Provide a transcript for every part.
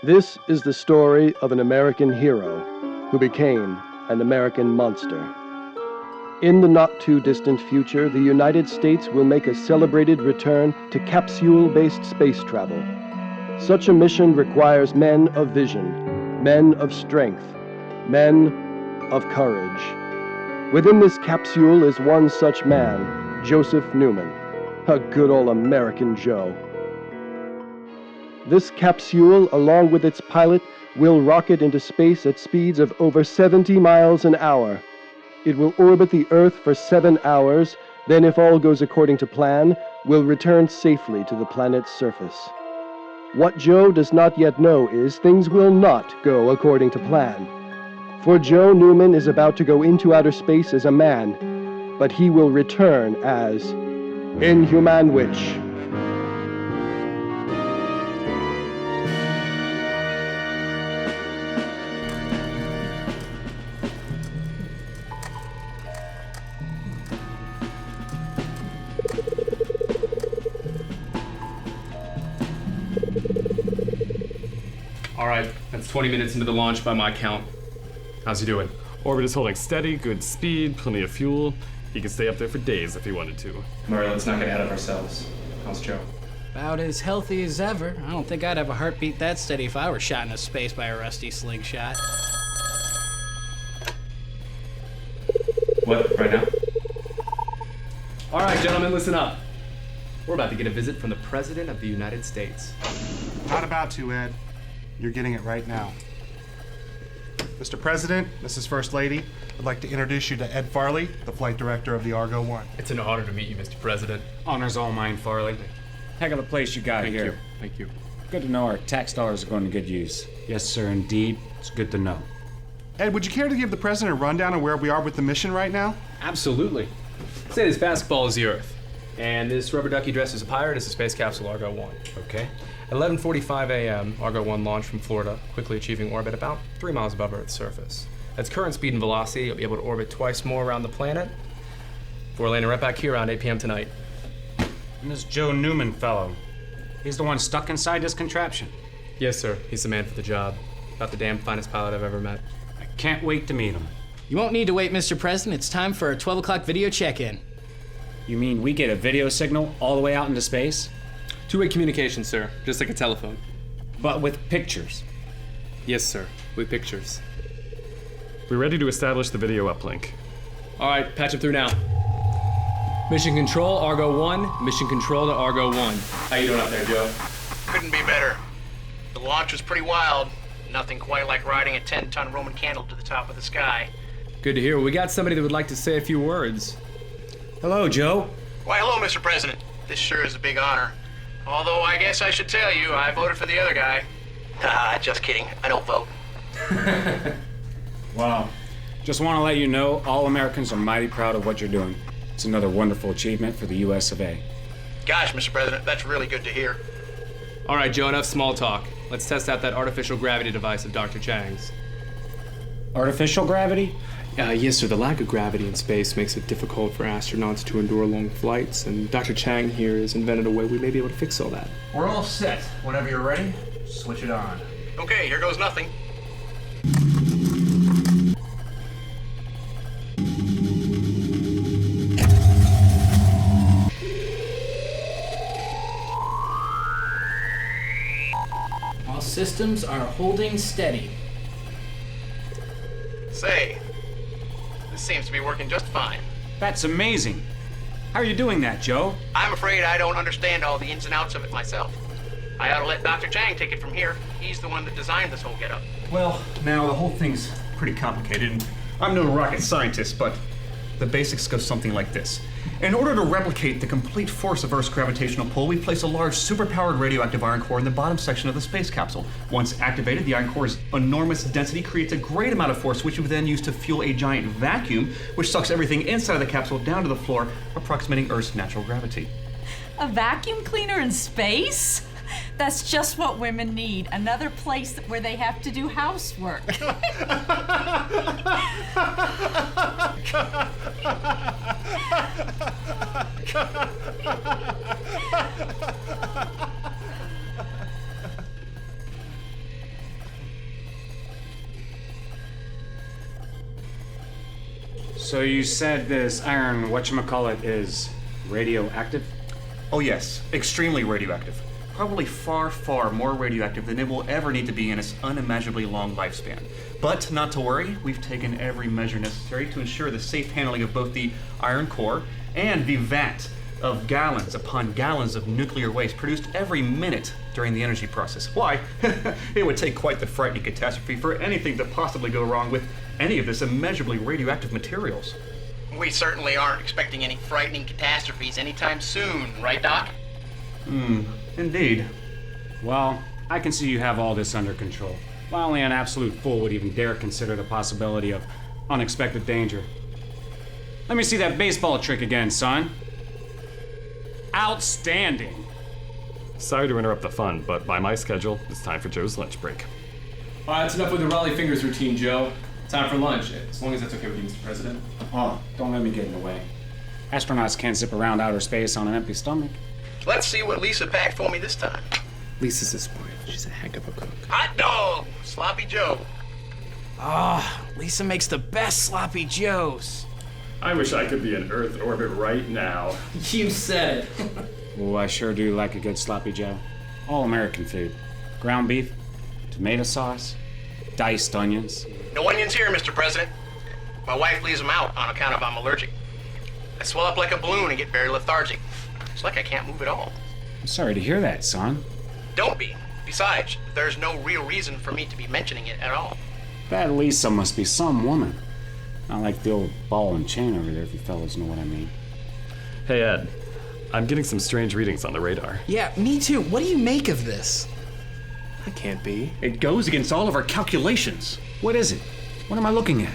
This is the story of an American hero who became an American monster. In the not-too-distant future, the United States will make a celebrated return to capsule-based space travel. Such a mission requires men of vision, men of strength, men of courage. Within this capsule is one such man, Joseph Newman, a good old American Joe. This capsule, along with its pilot, will rocket into space at speeds of over 70 miles an hour. It will orbit the Earth for 7 hours, then if all goes according to plan, will return safely to the planet's surface. What Joe does not yet know is things will not go according to plan. For Joe Newman is about to go into outer space as a man, but he will return as Inhumanwich. All right, that's 20 minutes into the launch by my count. How's he doing? Orbit is holding steady, good speed, plenty of fuel. He could stay up there for days if he wanted to. Murray, let's not get ahead of ourselves. How's Joe? About as healthy as ever. I don't think I'd have a heartbeat that steady if I were shot into space by a rusty slingshot. What, right now? All right, gentlemen, listen up. We're about to get a visit from the President of the United States. Not about to, Ed. You're getting it right now. Mr. President, Mrs. First Lady, I'd like to introduce you to Ed Farley, the flight director of the Argo 1. It's an honor to meet you, Mr. President. Honor's all mine, Farley. Heck of a place you got here. Thank you. Good to know our tax dollars are going to good use. Yes, sir, indeed. It's good to know. Ed, would you care to give the President a rundown on where we are with the mission right now? Absolutely. Say this basketball is the Earth, and this rubber ducky dressed as a pirate is the space capsule Argo 1. Okay. At 11:45 a.m., Argo 1 launched from Florida, quickly achieving orbit about 3 miles above Earth's surface. At its current speed and velocity, it'll be able to orbit twice more around the planet before landing right back here around 8 p.m. tonight. And this Joe Newman fellow, he's the one stuck inside this contraption. Yes, sir. He's the man for the job. About the damn finest pilot I've ever met. I can't wait to meet him. You won't need to wait, Mr. President. It's time for a 12 o'clock video check-in. You mean we get a video signal all the way out into space? Two-way communication, sir. Just like a telephone. But with pictures. Yes, sir. With pictures. We're ready to establish the video uplink. All right, patch him through now. Mission Control, Argo 1. Mission Control to Argo 1. How you doing out there, Joe? Couldn't be better. The launch was pretty wild. Nothing quite like riding a 10-ton Roman candle to the top of the sky. Good to hear. We got somebody that would like to say a few words. Hello, Joe. Why, hello, Mr. President. This sure is a big honor. Although I guess I should tell you, I voted for the other guy. Just kidding. I don't vote. Wow. Just want to let you know, all Americans are mighty proud of what you're doing. It's another wonderful achievement for the US of A. Gosh, Mr. President, that's really good to hear. All right, Joe, enough small talk. Let's test out that artificial gravity device of Dr. Chang's. Artificial gravity? Yes, sir. The lack of gravity in space makes it difficult for astronauts to endure long flights, and Dr. Chang here has invented a way we may be able to fix all that. We're all set. Whenever you're ready, switch it on. Okay, here goes nothing. All systems are holding steady. Say, this seems to be working just fine. That's amazing. How are you doing that, Joe? I'm afraid I don't understand all the ins and outs of it myself. I ought to let Dr. Chang take it from here. He's the one that designed this whole getup. Well, now the whole thing's pretty complicated, and I'm no rocket scientist, but the basics go something like this. In order to replicate the complete force of Earth's gravitational pull, we place a large superpowered radioactive iron core in the bottom section of the space capsule. Once activated, the iron core's enormous density creates a great amount of force, which we then use to fuel a giant vacuum, which sucks everything inside of the capsule down to the floor, approximating Earth's natural gravity. A vacuum cleaner in space? That's just what women need. Another place where they have to do housework. So you said this iron whatchamacallit is radioactive? Oh yes, extremely radioactive. Probably far, far more radioactive than it will ever need to be in its unimaginably long lifespan. But not to worry, we've taken every measure necessary to ensure the safe handling of both the iron core and the vat of gallons upon gallons of nuclear waste produced every minute during the energy process. Why? It would take quite the frightening catastrophe for anything to possibly go wrong with any of this immeasurably radioactive materials. We certainly aren't expecting any frightening catastrophes anytime soon, right, Doc? Indeed. Well, I can see you have all this under control. While only an absolute fool would even dare consider the possibility of unexpected danger. Let me see that baseball trick again, son. Outstanding. Sorry to interrupt the fun, but by my schedule, it's time for Joe's lunch break. All right, that's enough with the Raleigh Fingers routine, Joe. Time for lunch, as long as that's okay with you, Mr. President. Oh, don't let me get in the way. Astronauts can't zip around outer space on an empty stomach. Let's see what Lisa packed for me this time. Lisa's a sport. She's a heck of a cook. Hot dog! Sloppy Joe. Lisa makes the best sloppy joes. I wish I could be in Earth orbit right now. You said it. Oh, I sure do like a good sloppy joe. All American food. Ground beef, tomato sauce, diced onions. No onions here, Mr. President. My wife leaves them out on account of I'm allergic. I swell up like a balloon and get very lethargic. It's like I can't move at all. I'm sorry to hear that, son. Don't be. Besides, there's no real reason for me to be mentioning it at all. That Lisa must be some woman. Not like the old ball and chain over there, if you fellas know what I mean. Hey, Ed. I'm getting some strange readings on the radar. Yeah, me too. What do you make of this? That can't be. It goes against all of our calculations. What is it? What am I looking at?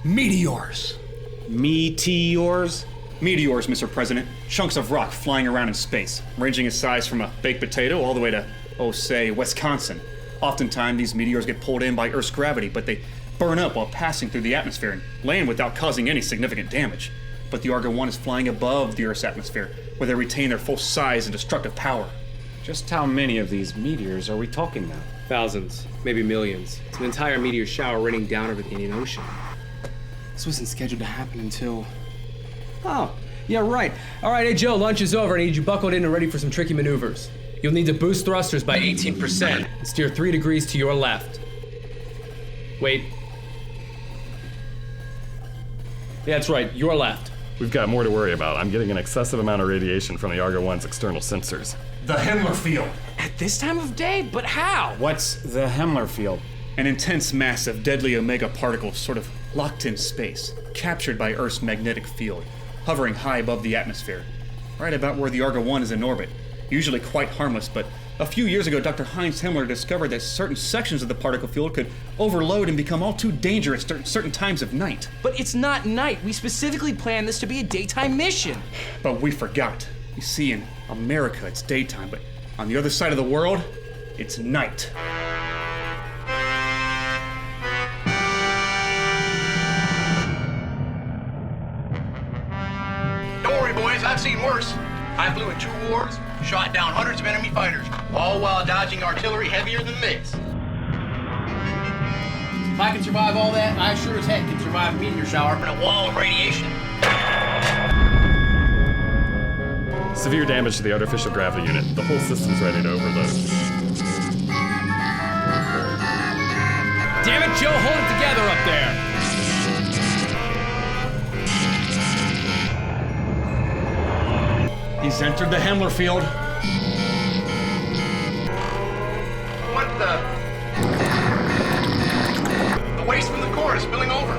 Meteors. Meteors? Meteors, Mr. President. Chunks of rock flying around in space, ranging in size from a baked potato all the way to, say, Wisconsin. Oftentimes, these meteors get pulled in by Earth's gravity, but they burn up while passing through the atmosphere and land without causing any significant damage. But the Argo 1 is flying above the Earth's atmosphere, where they retain their full size and destructive power. Just how many of these meteors are we talking about? Thousands, maybe millions. It's an entire meteor shower raining down over the Indian Ocean. This wasn't scheduled to happen until... Oh, yeah, right. All right, hey, Joe, lunch is over. I need you buckled in and ready for some tricky maneuvers. You'll need to boost thrusters by 18% and steer 3 degrees to your left. Wait. Yeah, that's right, your left. We've got more to worry about. I'm getting an excessive amount of radiation from the Argo 1's external sensors. The Himmler field. At this time of day? But how? What's the Himmler field? An intense mass of deadly omega particles sort of locked in space, captured by Earth's magnetic field, hovering high above the atmosphere, right about where the Argo 1 is in orbit. Usually quite harmless, but a few years ago, Dr. Heinz Himmler discovered that certain sections of the particle field could overload and become all too dangerous during certain times of night. But it's not night. We specifically planned this to be a daytime mission. But we forgot. You see, in America, it's daytime, but on the other side of the world, it's night. Don't worry, boys, I've seen worse. I flew in 2 wars, shot down hundreds of enemy fighters, all while dodging artillery heavier than this. If I can survive all that, I sure as heck can survive a meteor shower. And a wall of radiation. Severe damage to the artificial gravity unit. The whole system's ready to overload. Damn it, Joe, hold it together up there. He's entered the Himmler field. What the? The waste from the core is spilling over.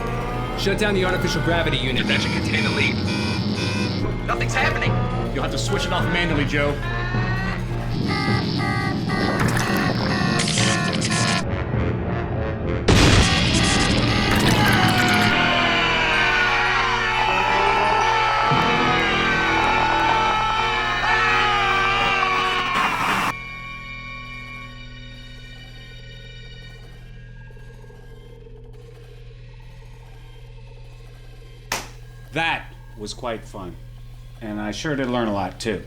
Shut down the artificial gravity unit. That should contain the leak. Nothing's happening. You'll have to switch it off manually, Joe. That was quite fun. And I sure did learn a lot, too.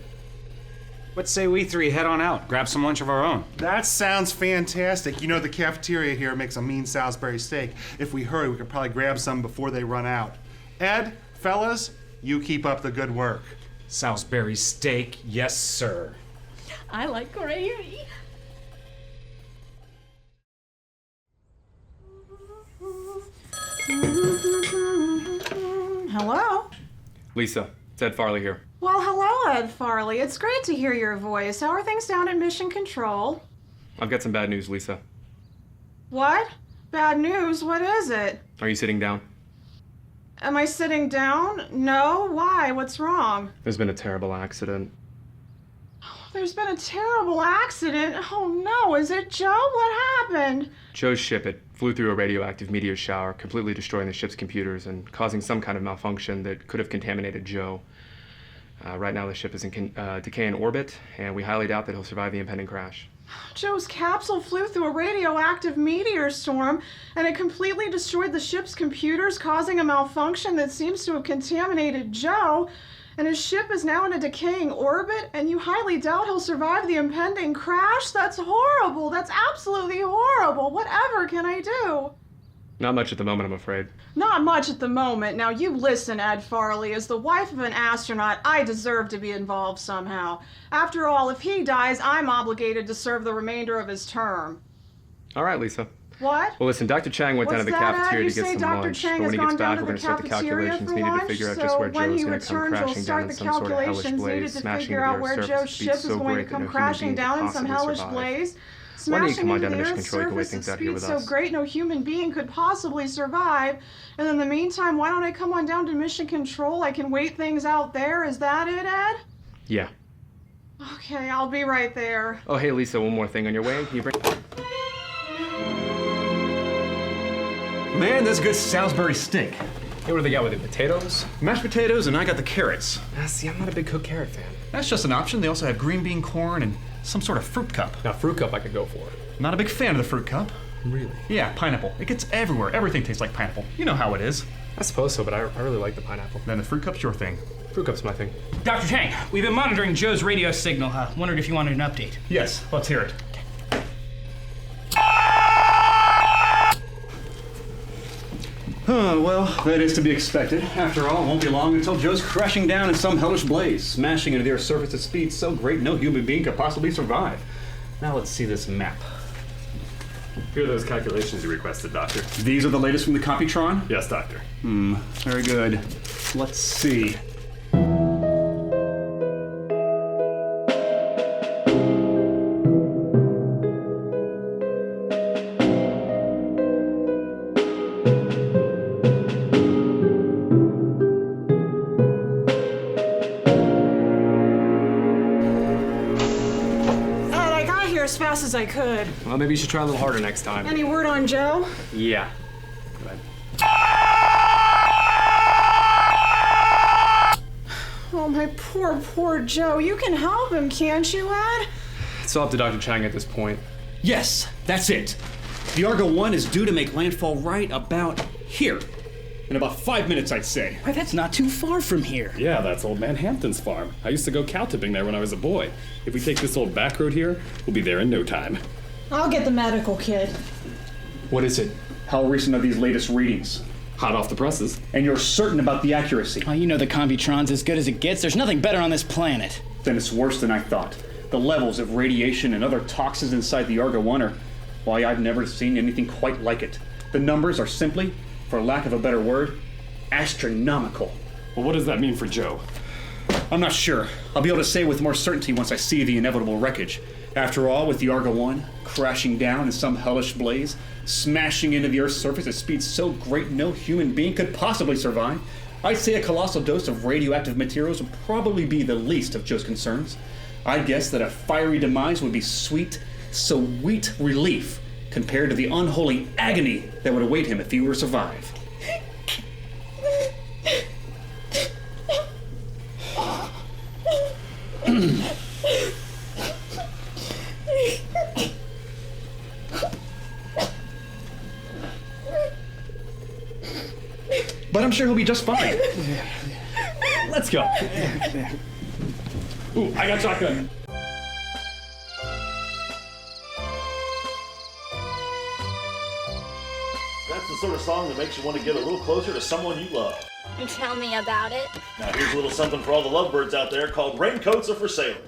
What say we 3 head on out, grab some lunch of our own? That sounds fantastic. You know, the cafeteria here makes a mean Salisbury steak. If we hurry, we could probably grab some before they run out. Ed, fellas, you keep up the good work. Salisbury steak, yes, sir. I like gravy. Hello? Lisa, it's Ed Farley here. Well, hello, Ed Farley. It's great to hear your voice. How are things down at Mission Control? I've got some bad news, Lisa. What? Bad news? What is it? Are you sitting down? Am I sitting down? No? Why? What's wrong? There's been a terrible accident. There's been a terrible accident. Oh no, is it Joe? What happened? Joe's ship, it flew through a radioactive meteor shower, completely destroying the ship's computers and causing some kind of malfunction that could have contaminated Joe. Right now the ship is in decay in orbit, and we highly doubt that he'll survive the impending crash. Joe's capsule flew through a radioactive meteor storm, and it completely destroyed the ship's computers, causing a malfunction that seems to have contaminated Joe. And his ship is now in a decaying orbit, and you highly doubt he'll survive the impending crash? That's horrible. That's absolutely horrible. Whatever can I do? Not much at the moment, I'm afraid. Not much at the moment. Now you listen, Ed Farley. As the wife of an astronaut, I deserve to be involved somehow. After all, if he dies, I'm obligated to serve the remainder of his term. All right, Lisa. What? Well, listen, Dr. Chang went down to the cafeteria to get some lunch. But when he gets back, we're going to start the calculations needed to figure out just where Joe's going to come crashing down in some sort of hellish blaze, smashing into the Earth's surface speed so great that no human being could possibly survive. Why don't you come on down to Mission Control? You can wait things out here with us. So great no human being could possibly survive. And in the meantime, why don't I come on down to Mission Control? I can wait things out there. Is that it, Ed? Yeah. Okay, I'll be right there. Oh, hey, Lisa, one more thing on your way. Can you bring... Man, that's good Salisbury steak. Hey, what do they got with it? Potatoes? Mashed potatoes, and I got the carrots. See, I'm not a big cooked carrot fan. That's just an option. They also have green bean corn and some sort of fruit cup. Now, fruit cup I could go for. Not a big fan of the fruit cup. Really? Yeah, pineapple. It gets everywhere. Everything tastes like pineapple. You know how it is. I suppose so, but I really like the pineapple. Then the fruit cup's your thing. Fruit cup's my thing. Dr. Chang, we've been monitoring Joe's radio signal. Wondered if you wanted an update. Yes, let's hear it. Well, that is to be expected. After all, it won't be long until Joe's crashing down in some hellish blaze, smashing into the Earth's surface at speeds so great no human being could possibly survive. Now let's see this map. Here are those calculations you requested, Doctor. These are the latest from the Computron? Yes, Doctor. Very good. Let's see. As fast as I could. Well, maybe you should try a little harder next time. Any word on Joe? Yeah. Go ahead. Oh, my poor Joe. You can help him, can't you, Ed? It's all up to Dr. Chang at this point. Yes, that's it. The Argo 1 is due to make landfall right about here. In about 5 minutes, I'd say. Why, that's not too far from here. Yeah, that's old man Hampton's farm. I used to go cow tipping there when I was a boy. If we take this old back road here, we'll be there in no time. I'll get the medical kit. What is it? How recent are these latest readings? Hot off the presses. And you're certain about the accuracy? Oh, you know the Computron's as good as it gets. There's nothing better on this planet. Then it's worse than I thought. The levels of radiation and other toxins inside the Argo 1 are... why, I've never seen anything quite like it. The numbers are simply, for lack of a better word, astronomical. Well, what does that mean for Joe? I'm not sure. I'll be able to say with more certainty once I see the inevitable wreckage. After all, with the Argo 1 crashing down in some hellish blaze, smashing into the Earth's surface at speeds so great no human being could possibly survive, I'd say a colossal dose of radioactive materials would probably be the least of Joe's concerns. I'd guess that a fiery demise would be sweet relief compared to the unholy agony that would await him if he were to survive. But I'm sure he'll be just fine. Let's go. Ooh, I got shotgun. That's the sort of song that makes you want to get a little closer to someone you love. Tell me about it. Now here's a little something for all the lovebirds out there called Raincoats Are For Sailors.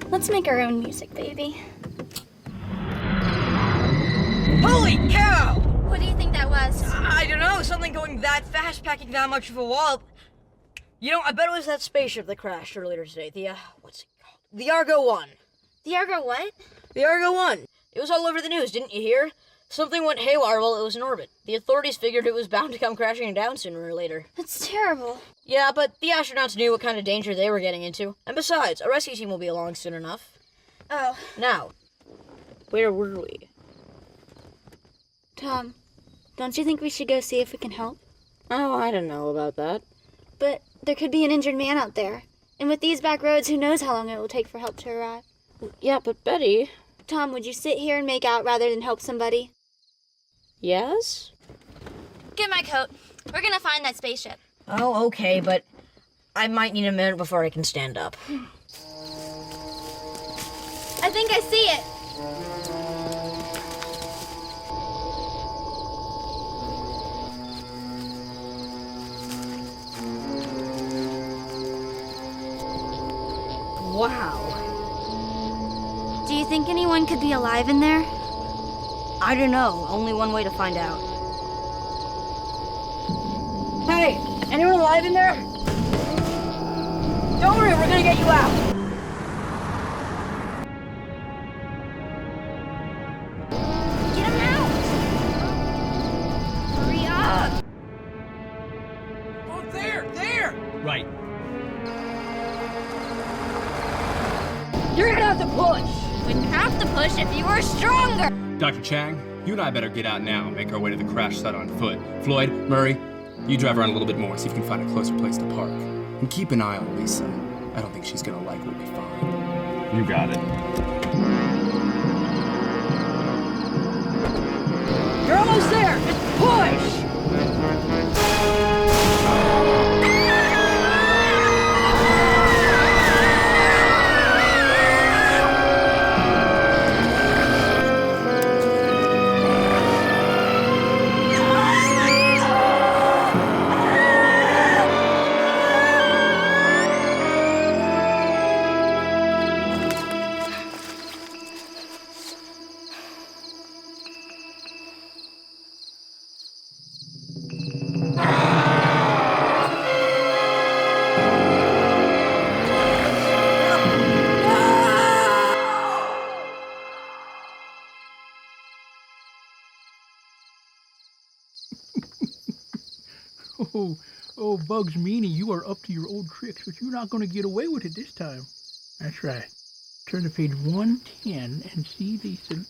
Let's make our own music, baby. Holy cow! What do you think that was? I don't know, something going that fast, packing that much of a wallop. You know, I bet it was that spaceship that crashed earlier today. What's it called? The Argo 1. The Argo what? The Argo 1. It was all over the news, didn't you hear? Something went haywire while it was in orbit. The authorities figured it was bound to come crashing down sooner or later. That's terrible. Yeah, but the astronauts knew what kind of danger they were getting into. And besides, a rescue team will be along soon enough. Oh. Now, where were we? Tom, don't you think we should go see if we can help? Oh, I don't know about that. But there could be an injured man out there. And with these back roads, who knows how long it will take for help to arrive. Yeah, but Betty... Tom, would you sit here and make out rather than help somebody? Yes? Get my coat. We're gonna find that spaceship. Oh, okay, but I might need a minute before I can stand up. I think I see it. Wow. Do you think anyone could be alive in there? I don't know. Only one way to find out. Hey, anyone alive in there? Don't worry, we're gonna get you out. Get him out! Hurry up! Oh, there! Right. You're gonna have to push. Wouldn't have to push if you were stronger. Dr. Chang, you and I better get out now and make our way to the crash site on foot. Floyd, Murray, you drive around a little bit more, see if you can find a closer place to park. And keep an eye on Lisa. I don't think she's gonna like what we find. You got it. You're almost there. Just push. Oh, Bugs Meanie, you are up to your old tricks, but you're not going to get away with it this time. That's right. Turn to page 110 and see Lisa.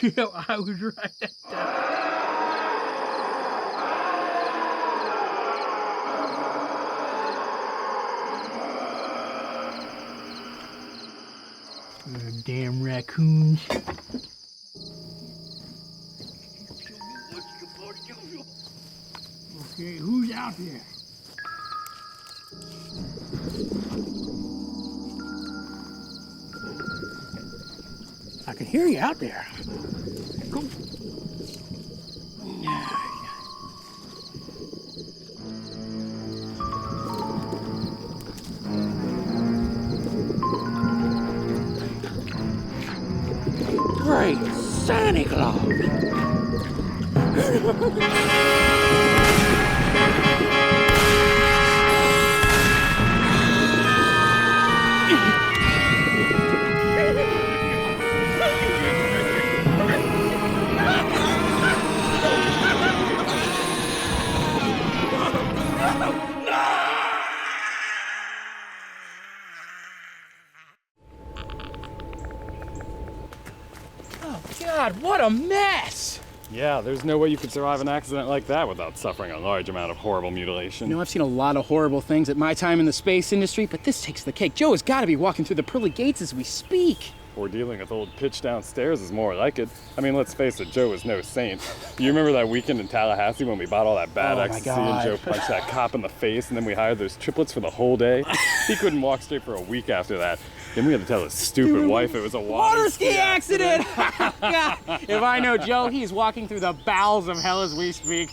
Yeah, I was right that time. Damn raccoons. Okay, who's out there? I can hear you out there. Go. Great Santa Claus! God, what a mess! Yeah, there's no way you could survive an accident like that without suffering a large amount of horrible mutilation. You know, I've seen a lot of horrible things at my time in the space industry, but this takes the cake. Joe has got to be walking through the pearly gates as we speak. Or dealing with old Pitch downstairs is more like it. I mean, let's face it, Joe was no saint. You remember that weekend in Tallahassee when we bought all that bad ecstasy and Joe punched that cop in the face and then we hired those triplets for the whole day? He couldn't walk straight for a week after that. Then we had to tell his stupid wife it was a water ski accident! Yeah. If I know Joe, he's walking through the bowels of hell as we speak.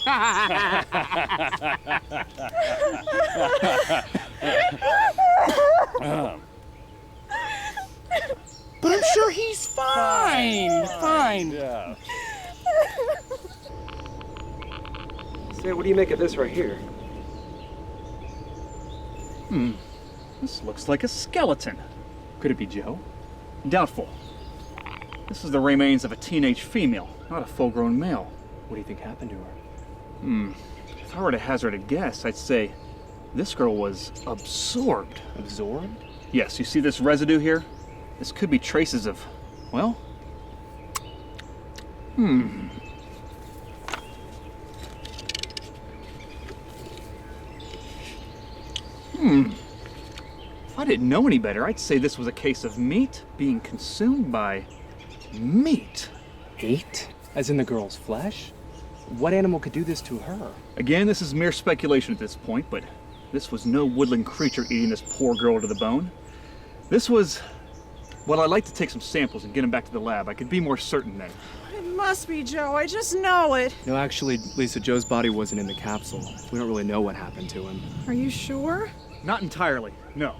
But I'm sure he's fine. Fine. Yeah. Say, what do you make of this right here? This looks like a skeleton. Could it be Joe? Doubtful. This is the remains of a teenage female, not a full-grown male. What do you think happened to her? If I were to hazard a guess, I'd say this girl was absorbed. Absorbed? Yes, you see this residue here? This could be traces of, well... If I didn't know any better, I'd say this was a case of meat being consumed by meat. Meat? As in the girl's flesh? What animal could do this to her? Again, this is mere speculation at this point, but this was no woodland creature eating this poor girl to the bone. This was... Well, I'd like to take some samples and get them back to the lab. I could be more certain then. It must be Joe. I just know it. No, actually, Lisa, Joe's body wasn't in the capsule. We don't really know what happened to him. Are you sure? Not entirely, no.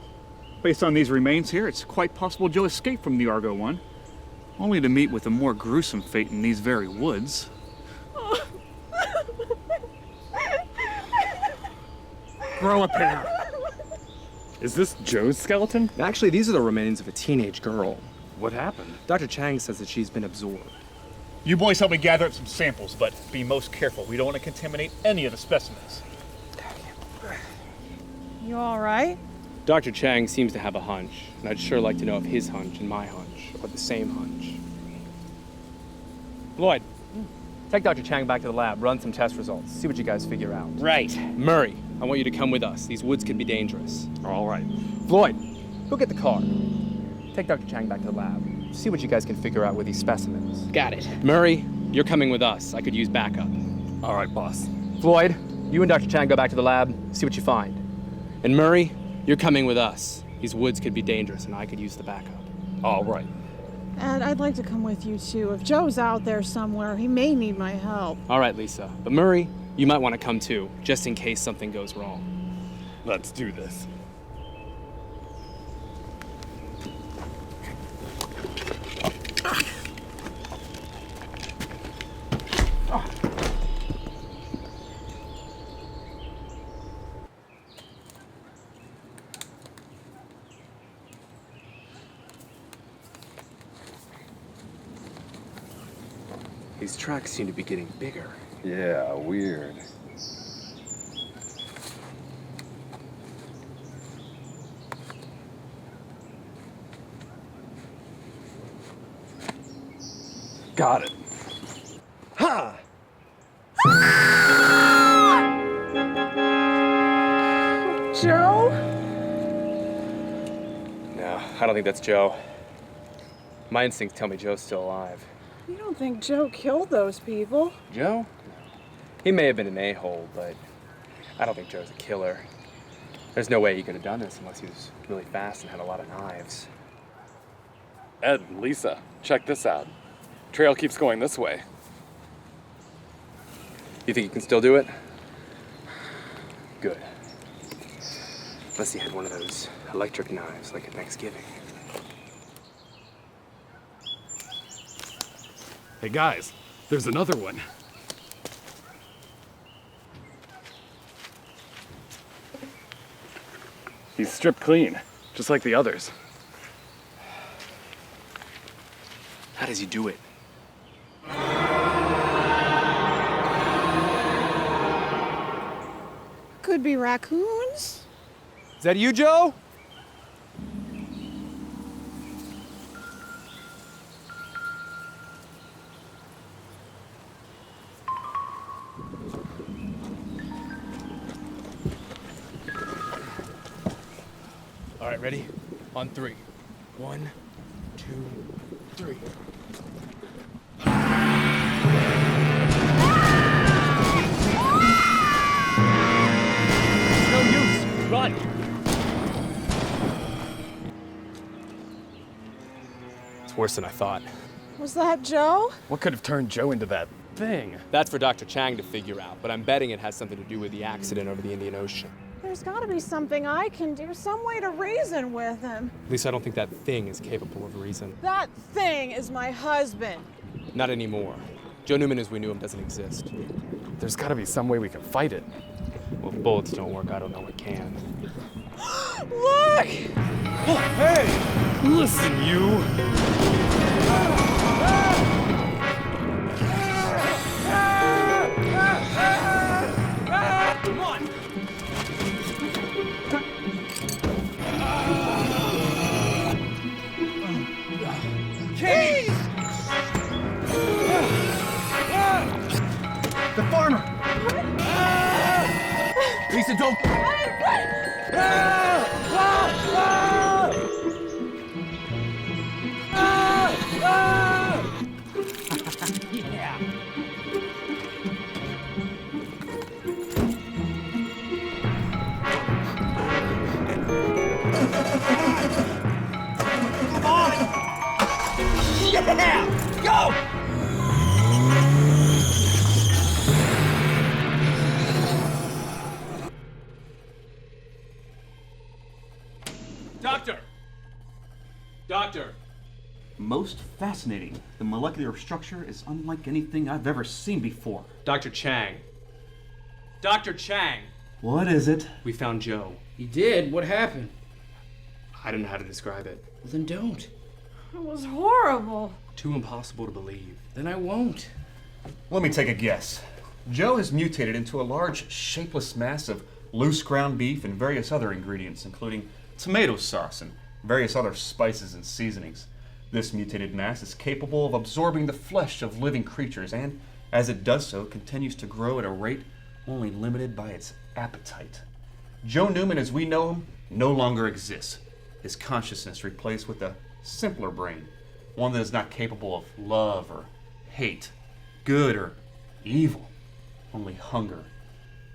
Based on these remains here, it's quite possible Joe escaped from the Argo 1, only to meet with a more gruesome fate in these very woods. Grow a pair. Is this Joe's skeleton? Actually, these are the remains of a teenage girl. What happened? Dr. Chang says that she's been absorbed. You boys help me gather up some samples, but be most careful. We don't want to contaminate any of the specimens. You all right? Dr. Chang seems to have a hunch, and I'd sure like to know if his hunch and my hunch are the same hunch. Lloyd, take Dr. Chang back to the lab, run some test results, see what you guys figure out. Right. Murray, I want you to come with us. These woods could be dangerous. All right. Floyd, go get the car. Take Dr. Chang back to the lab. See what you guys can figure out with these specimens. Got it. Murray, you're coming with us. I could use backup. All right, boss. Floyd, you and Dr. Chang go back to the lab, see what you find. And Murray, you're coming with us. These woods could be dangerous, and I could use the backup. All right. And I'd like to come with you, too. If Joe's out there somewhere, he may need my help. All right, Lisa. But Murray, you might want to come too, just in case something goes wrong. Let's do this. These tracks seem to be getting bigger. Yeah, weird. Got it. Ha! Joe? No, I don't think that's Joe. My instincts tell me Joe's still alive. You don't think Joe killed those people? Joe? He may have been an a-hole, but I don't think Joe's a killer. There's no way he could have done this unless he was really fast and had a lot of knives. Ed, Lisa, check this out. Trail keeps going this way. You think you can still do it? Good. Unless he had one of those electric knives like at Thanksgiving. Hey guys, there's another one. He's stripped clean, just like the others. How does he do it? Could be raccoons. Is that you, Joe? All right, ready? On 3. 1, 2, 2, 3. No use! Run! It's worse than I thought. Was that Joe? What could have turned Joe into that thing? That's for Dr. Chang to figure out, but I'm betting it has something to do with the accident over the Indian Ocean. There's gotta be something I can do, some way to reason with him. At least I don't think that thing is capable of reason. That thing is my husband. Not anymore. Joe Newman as we knew him doesn't exist. There's gotta be some way we can fight it. Well, if bullets don't work, I don't know what can. Look! Oh, hey! Listen, you! Come on! Keys! The farmer! Lisa, don't... Yeah. Come on! Yeah! Go! Doctor! Doctor! Most fascinating. The molecular structure is unlike anything I've ever seen before. Dr. Chang. Dr. Chang! What is it? We found Joe. You did? What happened? I don't know how to describe it. Well, then don't. It was horrible. Too impossible to believe. Then I won't. Let me take a guess. Joe has mutated into a large, shapeless mass of loose ground beef and various other ingredients, including tomato sauce and various other spices and seasonings. This mutated mass is capable of absorbing the flesh of living creatures, and as it does so, continues to grow at a rate only limited by its appetite. Joe Newman, as we know him, no longer exists. His consciousness replaced with a simpler brain, one that is not capable of love or hate, good or evil, only hunger.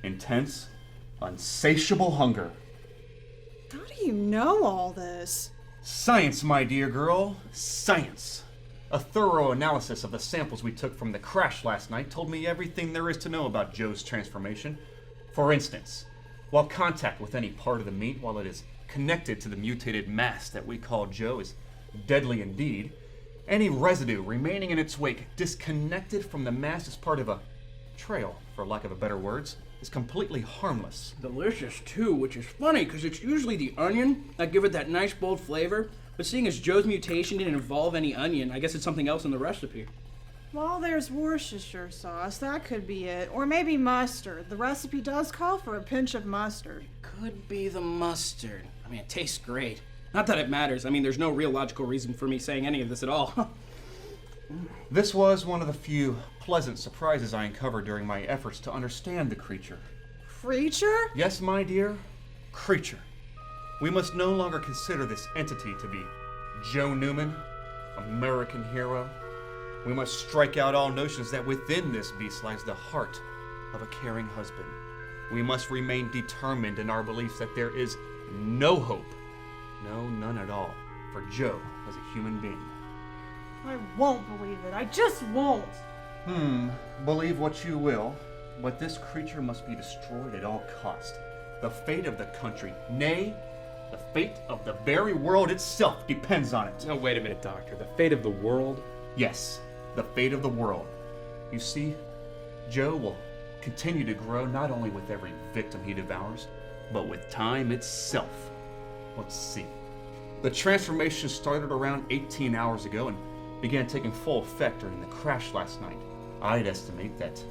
Intense, unsatiable hunger. How do you know all this? Science, my dear girl, science. A thorough analysis of the samples we took from the crash last night told me everything there is to know about Joe's transformation. For instance, while contact with any part of the meat, while it is connected to the mutated mass that we call Joe, is deadly indeed, any residue remaining in its wake, disconnected from the mass as part of a trail, for lack of better words, is completely harmless. Delicious, too, which is funny, because it's usually the onion that give it that nice, bold flavor. But seeing as Joe's mutation didn't involve any onion, I guess it's something else in the recipe. Well, there's Worcestershire sauce. That could be it. Or maybe mustard. The recipe does call for a pinch of mustard. Could be the mustard. I mean, it tastes great. Not that it matters. I mean, there's no real logical reason for me saying any of this at all. This was one of the few pleasant surprises I uncovered during my efforts to understand the creature. Creature? Yes, my dear, creature. We must no longer consider this entity to be Joe Newman, American hero. We must strike out all notions that within this beast lies the heart of a caring husband. We must remain determined in our beliefs that there is no hope, no, none at all, for Joe as a human being. I won't believe it. I just won't. Believe what you will, but this creature must be destroyed at all cost. The fate of the country, nay, the fate of the very world itself depends on it. No, wait a minute, Doctor. The fate of the world? Yes, the fate of the world. You see, Joe will continue to grow not only with every victim he devours, but with time itself. Let's see. The transformation started around 18 hours ago and began taking full effect during the crash last night. I'd estimate that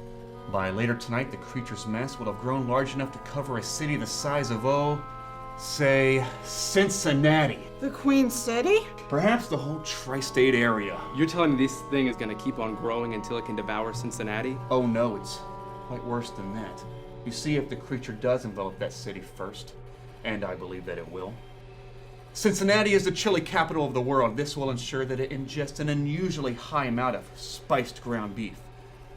by later tonight, the creature's mass will have grown large enough to cover a city the size of, say, Cincinnati. The Queen City? Perhaps the whole tri-state area. You're telling me this thing is going to keep on growing until it can devour Cincinnati? Oh no, it's quite worse than that. You see, if the creature does envelop that city first, and I believe that it will, Cincinnati is the chili capital of the world. This will ensure that it ingests an unusually high amount of spiced ground beef,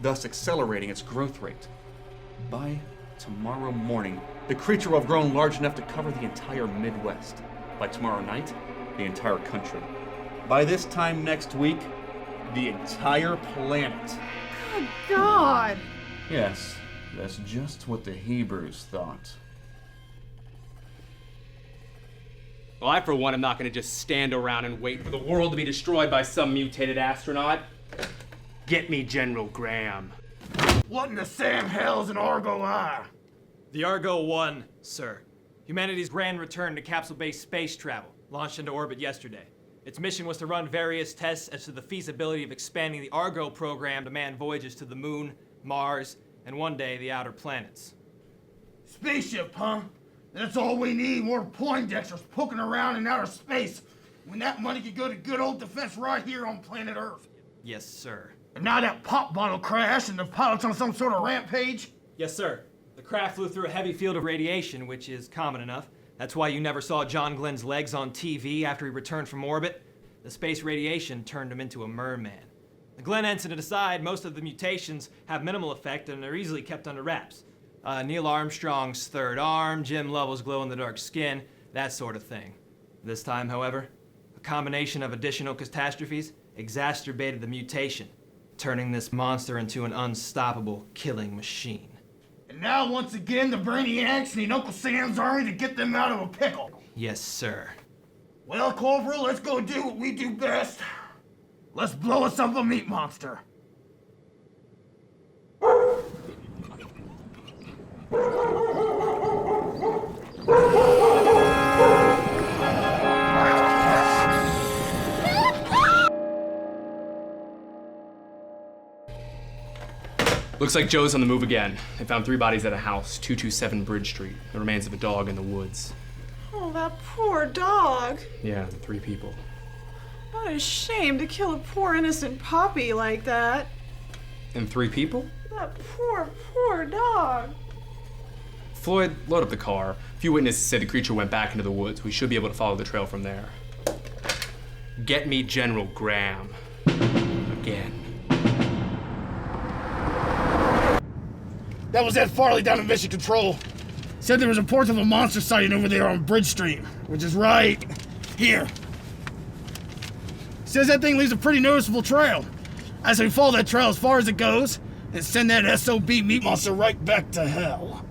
thus accelerating its growth rate. By tomorrow morning, the creature will have grown large enough to cover the entire Midwest. By tomorrow night, the entire country. By this time next week, the entire planet. Good God! Yes, that's just what the Hebrews thought. Well, I, for one, am not going to just stand around and wait for the world to be destroyed by some mutated astronaut. Get me General Graham. What in the Sam hell's an Argo I? The Argo 1, sir. Humanity's grand return to capsule-based space travel, launched into orbit yesterday. Its mission was to run various tests as to the feasibility of expanding the Argo program to manned voyages to the Moon, Mars, and one day the outer planets. Spaceship, huh? That's all we need, more Poindexters poking around in outer space, when that money could go to good old defense right here on planet Earth. Yes, sir. And now that pop bottle crash and the pilot's on some sort of rampage? Yes, sir. The craft flew through a heavy field of radiation, which is common enough. That's why you never saw John Glenn's legs on TV after he returned from orbit. The space radiation turned him into a merman. The Glenn incident aside, most of the mutations have minimal effect and are easily kept under wraps. Neil Armstrong's third arm, Jim Lovell's glow-in-the-dark skin, that sort of thing. This time, however, a combination of additional catastrophes exacerbated the mutation, turning this monster into an unstoppable killing machine. And now, once again, the Brainiacs need Uncle Sam's army to get them out of a pickle. Yes, sir. Well, Corporal, let's go do what we do best. Let's blow us up a meat monster. Looks like Joe's on the move again. They found 3 bodies at a house, 227 Bridge Street. The remains of a dog in the woods. Oh, that poor dog. Yeah, 3 people. What a shame to kill a poor innocent puppy like that. And 3 people? That poor dog. Floyd, load up the car. A few witnesses said the creature went back into the woods. We should be able to follow the trail from there. Get me General Graham. Again. That was Ed Farley down in Mission Control. Said there was reports of a monster sighting over there on Bridge Street, which is right here. Says that thing leaves a pretty noticeable trail. I say we follow that trail as far as it goes and send that SOB meat monster right back to hell.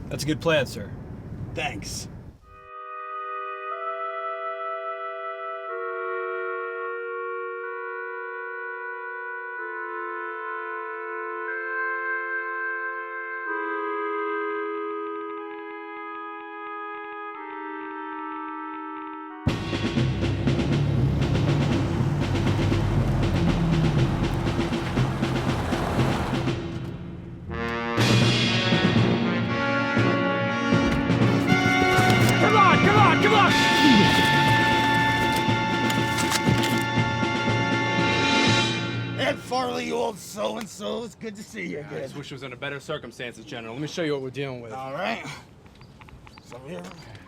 That's a good plan, sir. Thanks. So-and-so, it's good to see you again. I just wish it was under better circumstances, General. Let me show you what we're dealing with. All right. So here.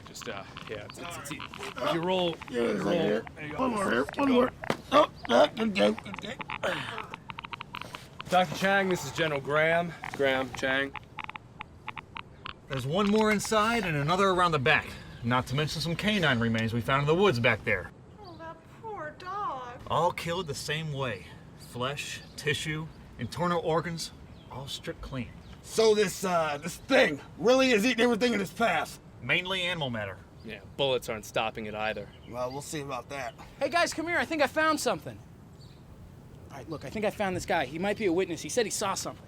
Just, it's if you roll. Yeah, roll. Here. One more. Oh, good go. Dr. Chang, this is General Graham. Graham, Chang. There's one more inside and another around the back. Not to mention some canine remains we found in the woods back there. Oh, that poor dog. All killed the same way. Flesh, tissue, internal organs, all stripped clean. So this thing really is eating everything in its path? Mainly animal matter. Yeah, bullets aren't stopping it either. Well, we'll see about that. Hey guys, come here. I think I found something. All right, look, I think I found this guy. He might be a witness. He said he saw something.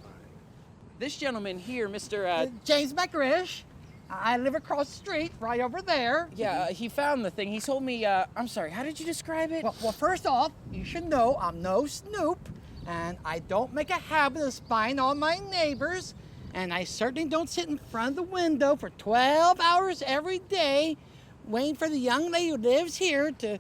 This gentleman here, Mr. James McGrish. I live across the street, right over there. Yeah, he found the thing. He told me, I'm sorry, how did you describe it? Well, first off, you should know I'm no snoop, and I don't make a habit of spying on my neighbors, and I certainly don't sit in front of the window for 12 hours every day waiting for the young lady who lives here to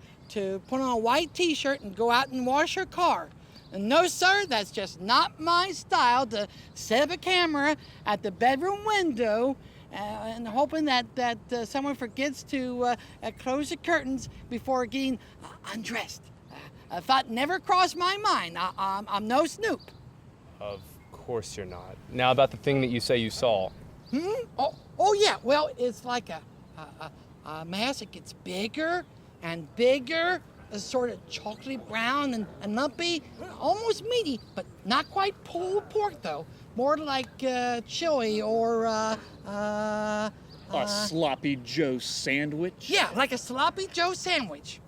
put on a white t-shirt and go out and wash her car. And no, sir, that's just not my style to set up a camera at the bedroom window and hoping that someone forgets to close the curtains before getting undressed. A thought never crossed my mind. I'm no snoop. Of course you're not. Now about the thing that you say you saw. Oh yeah. Well, it's like a mass that gets bigger and bigger. Sort of chocolatey brown and lumpy, almost meaty, but not quite pulled pork though. More like chili or a sloppy Joe sandwich? Yeah, like a sloppy Joe sandwich.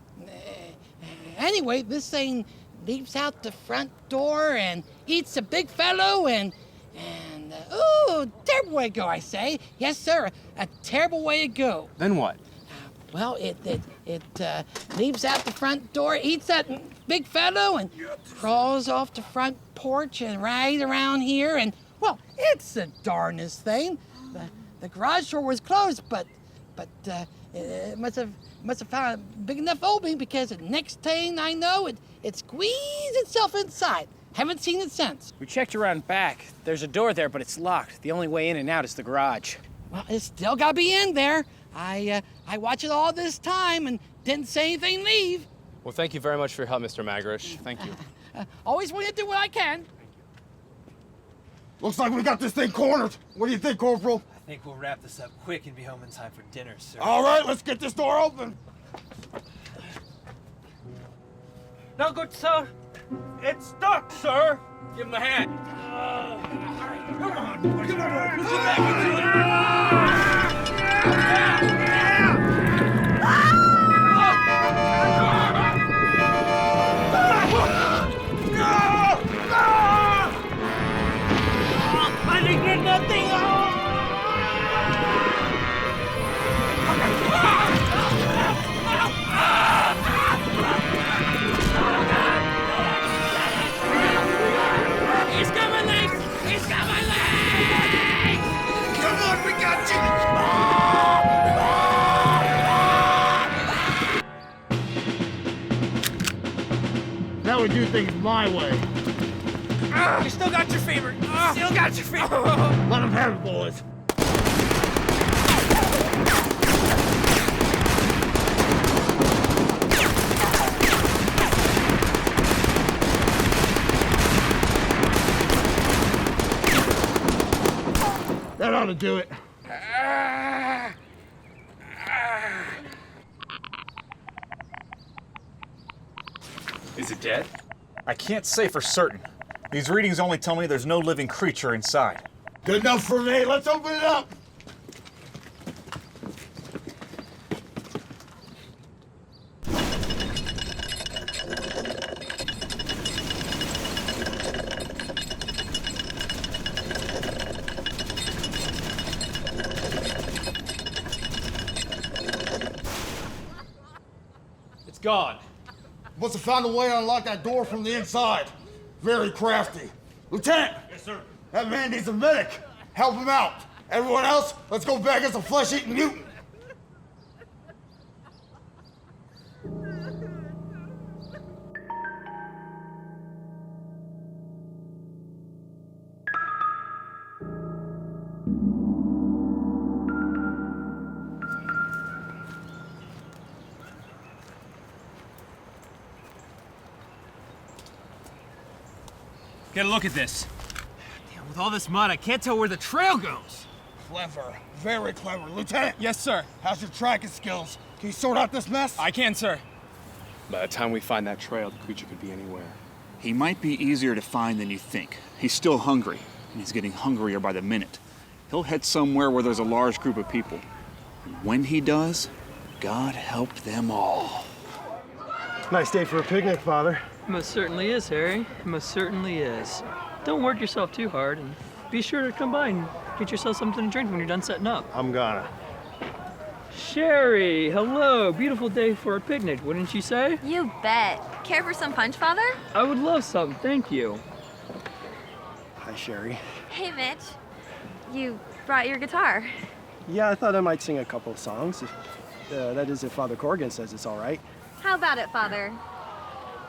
Anyway, this thing leaps out the front door and eats a big fellow and terrible way to go, I say. Yes, sir, a terrible way to go. Then what? Well, it leaps out the front door, eats that big fellow, and crawls off the front porch and right around here, and, well, it's the darnest thing. The garage door was closed, but it must have found a big enough opening because the next thing I know, it squeezed itself inside. Haven't seen it since. We checked around back. There's a door there, but it's locked. The only way in and out is the garage. Well, it's still gotta be in there. I watched it all this time and didn't say anything leave. Well, thank you very much for your help, Mr. Magrish. Thank you. Always want to do what I can. Looks like we got this thing cornered. What do you think, Corporal? I think we'll wrap this up quick and be home in time for dinner, sir. All right, let's get this door open. No good, sir. It's stuck, sir. Give him the hand. Come on, boys. Come on. Push it back. I didn't get nothing. He's got my legs! He's got my legs! Come on, we got you! Now we do things my way. You still got your favorite. Still got your favorite. Let him have it, boys. That ought to do it. Is it dead? I can't say for certain. These readings only tell me there's no living creature inside. Good enough for me. Let's open it up. It's gone. Must have found a way to unlock that door from the inside. Very crafty. Lieutenant! Yes, sir. That man needs a medic. Help him out. Everyone else, let's go back as a flesh-eating mutant. Get a look at this. Damn, with all this mud, I can't tell where the trail goes. Clever. Very clever. Lieutenant! Yes, sir. How's your tracking skills? Can you sort out this mess? I can, sir. By the time we find that trail, the creature could be anywhere. He might be easier to find than you think. He's still hungry, and he's getting hungrier by the minute. He'll head somewhere where there's a large group of people. And when he does, God help them all. Nice day for a picnic, Father. Most certainly is, Harry. Most certainly is. Don't work yourself too hard, and be sure to come by and get yourself something to drink when you're done setting up. I'm gonna. Sherry, hello. Beautiful day for a picnic, wouldn't you say? You bet. Care for some punch, Father? I would love some, thank you. Hi, Sherry. Hey, Mitch. You brought your guitar. Yeah, I thought I might sing a couple of songs. That is, if Father Corrigan says it's all right. How about it, Father?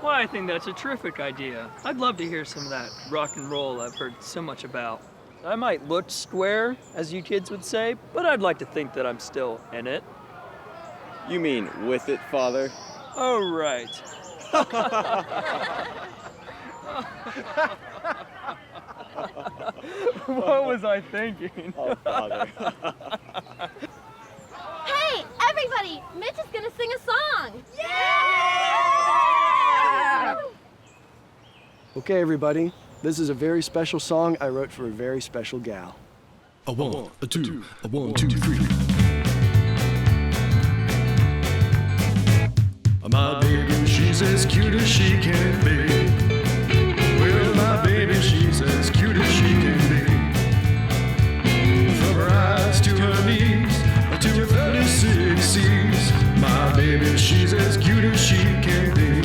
Well, I think that's a terrific idea. I'd love to hear some of that rock and roll I've heard so much about. I might look square, as you kids would say, but I'd like to think that I'm still in it. You mean with it, Father? Oh, right. What was I thinking? Oh, Father. Hey, everybody! Mitch is gonna sing a song! Yeah! Okay, everybody. This is a very special song I wrote for a very special gal. A one, a two, a 1, 2, 3. My baby, she's as cute as she can be. Well, my baby, she's as cute as she can be. From her eyes to her knees, to her 36 C's. My baby, she's as cute as she can be.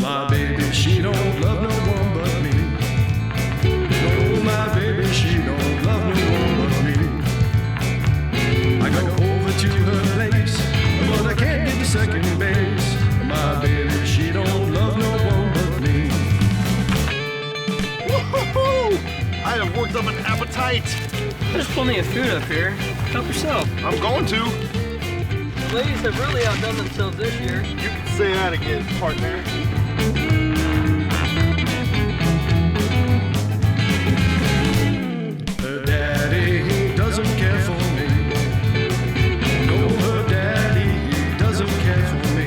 My baby, she don't love no one but me. No, my baby, she don't love no one but me. I go over to her place, but I can't get to second base. My baby, she don't love no one but me. Woohoo! I have worked up an appetite. There's plenty of food up here. Help yourself. I'm going to. The ladies have really outdone themselves this year. You can say that again, partner. Her daddy doesn't care for me. No, her daddy doesn't care for me.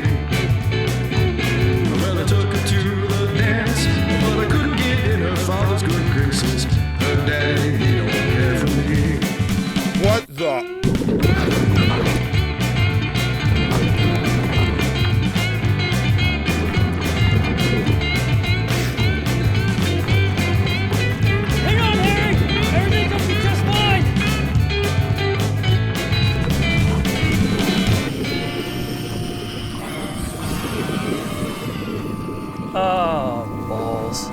Well, I took her to the dance, but I couldn't get in her father's good graces. Her daddy, he don't care for me. What the? Ah, balls.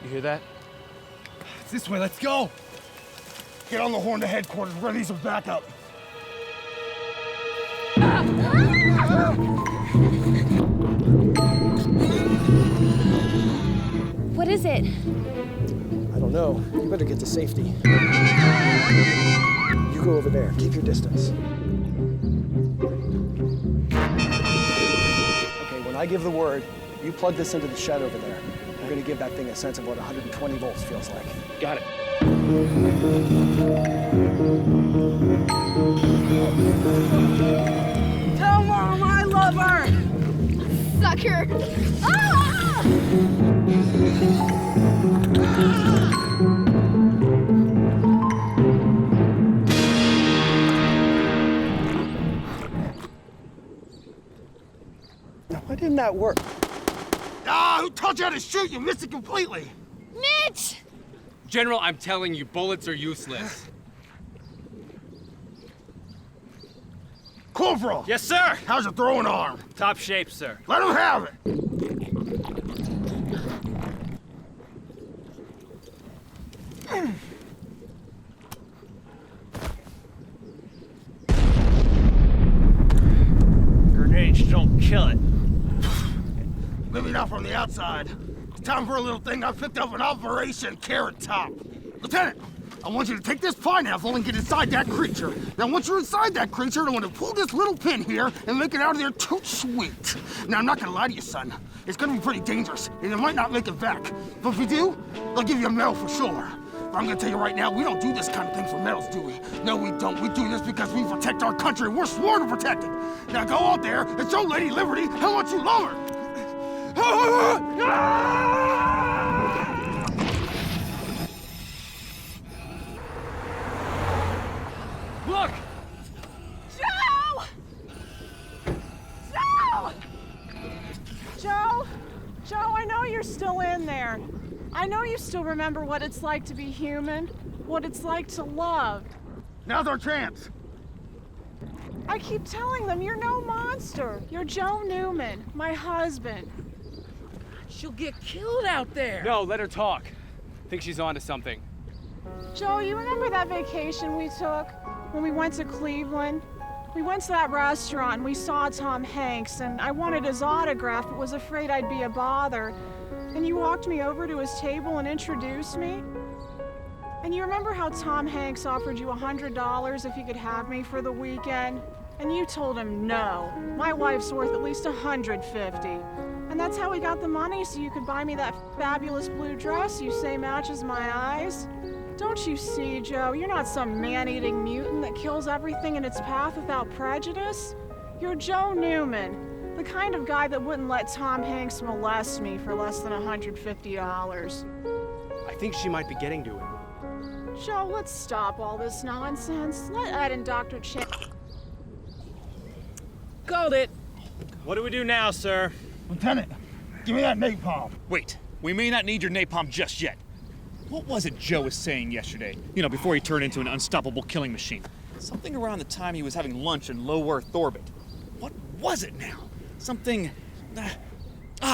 You hear that? It's this way, let's go. Get on the horn to headquarters, where these are back up. What is it? I don't know. You better get to safety. You go over there. Keep your distance. Okay, when I give the word, you plug this into the shed over there. We're going to give that thing a sense of what 120 volts feels like. Got it. Tell Mom I love her! Sucker! Ah! Now, why didn't that work? Ah, who taught you how to shoot? You missed it completely. Mitch! General, I'm telling you, bullets are useless. Corporal! Yes, sir! How's your throwing arm? Top shape, sir. Let him have it! Grenades don't kill it. Maybe not from the outside. It's time for a little thing I picked up in Operation Carrot Top. Lieutenant, I want you to take this pineapple and get inside that creature. Now, once you're inside that creature, I want to pull this little pin here and make it out of there toot sweet. Now, I'm not gonna lie to you, son. It's gonna be pretty dangerous, and you might not make it back. But if you do, they'll give you a medal for sure. But I'm gonna tell you right now, we don't do this kind of thing for medals, do we? No, we don't. We do this because we protect our country. We're sworn to protect it. Now, go out there and show Lady Liberty how much you love her. Look! Joe! Joe! Joe? Joe, I know you're still in there. I know you still remember what it's like to be human, what it's like to love. Now's our chance. I keep telling them you're no monster. You're Joe Newman, my husband. She'll get killed out there. No, let her talk. Think she's onto something. Joe, you remember that vacation we took? when we went to Cleveland. We went to that restaurant and we saw Tom Hanks, and I wanted his autograph but was afraid I'd be a bother. And you walked me over to his table and introduced me. And you remember how Tom Hanks offered you $100 if you could have me for the weekend? And you told him no. My wife's worth at least $150. And that's how we got the money, so you could buy me that fabulous blue dress you say matches my eyes. Don't you see, Joe? You're not some man-eating mutant that kills everything in its path without prejudice. You're Joe Newman, the kind of guy that wouldn't let Tom Hanks molest me for less than $150. I think she might be getting to it. Joe, let's stop all this nonsense. Let Ed and Dr. Chan... Called it. What do we do now, sir? Lieutenant, give me that napalm. Wait, we may not need your napalm just yet. What was it Joe was saying yesterday? You know, before he turned into an unstoppable killing machine. Something around the time he was having lunch in low Earth orbit. What was it now? Something...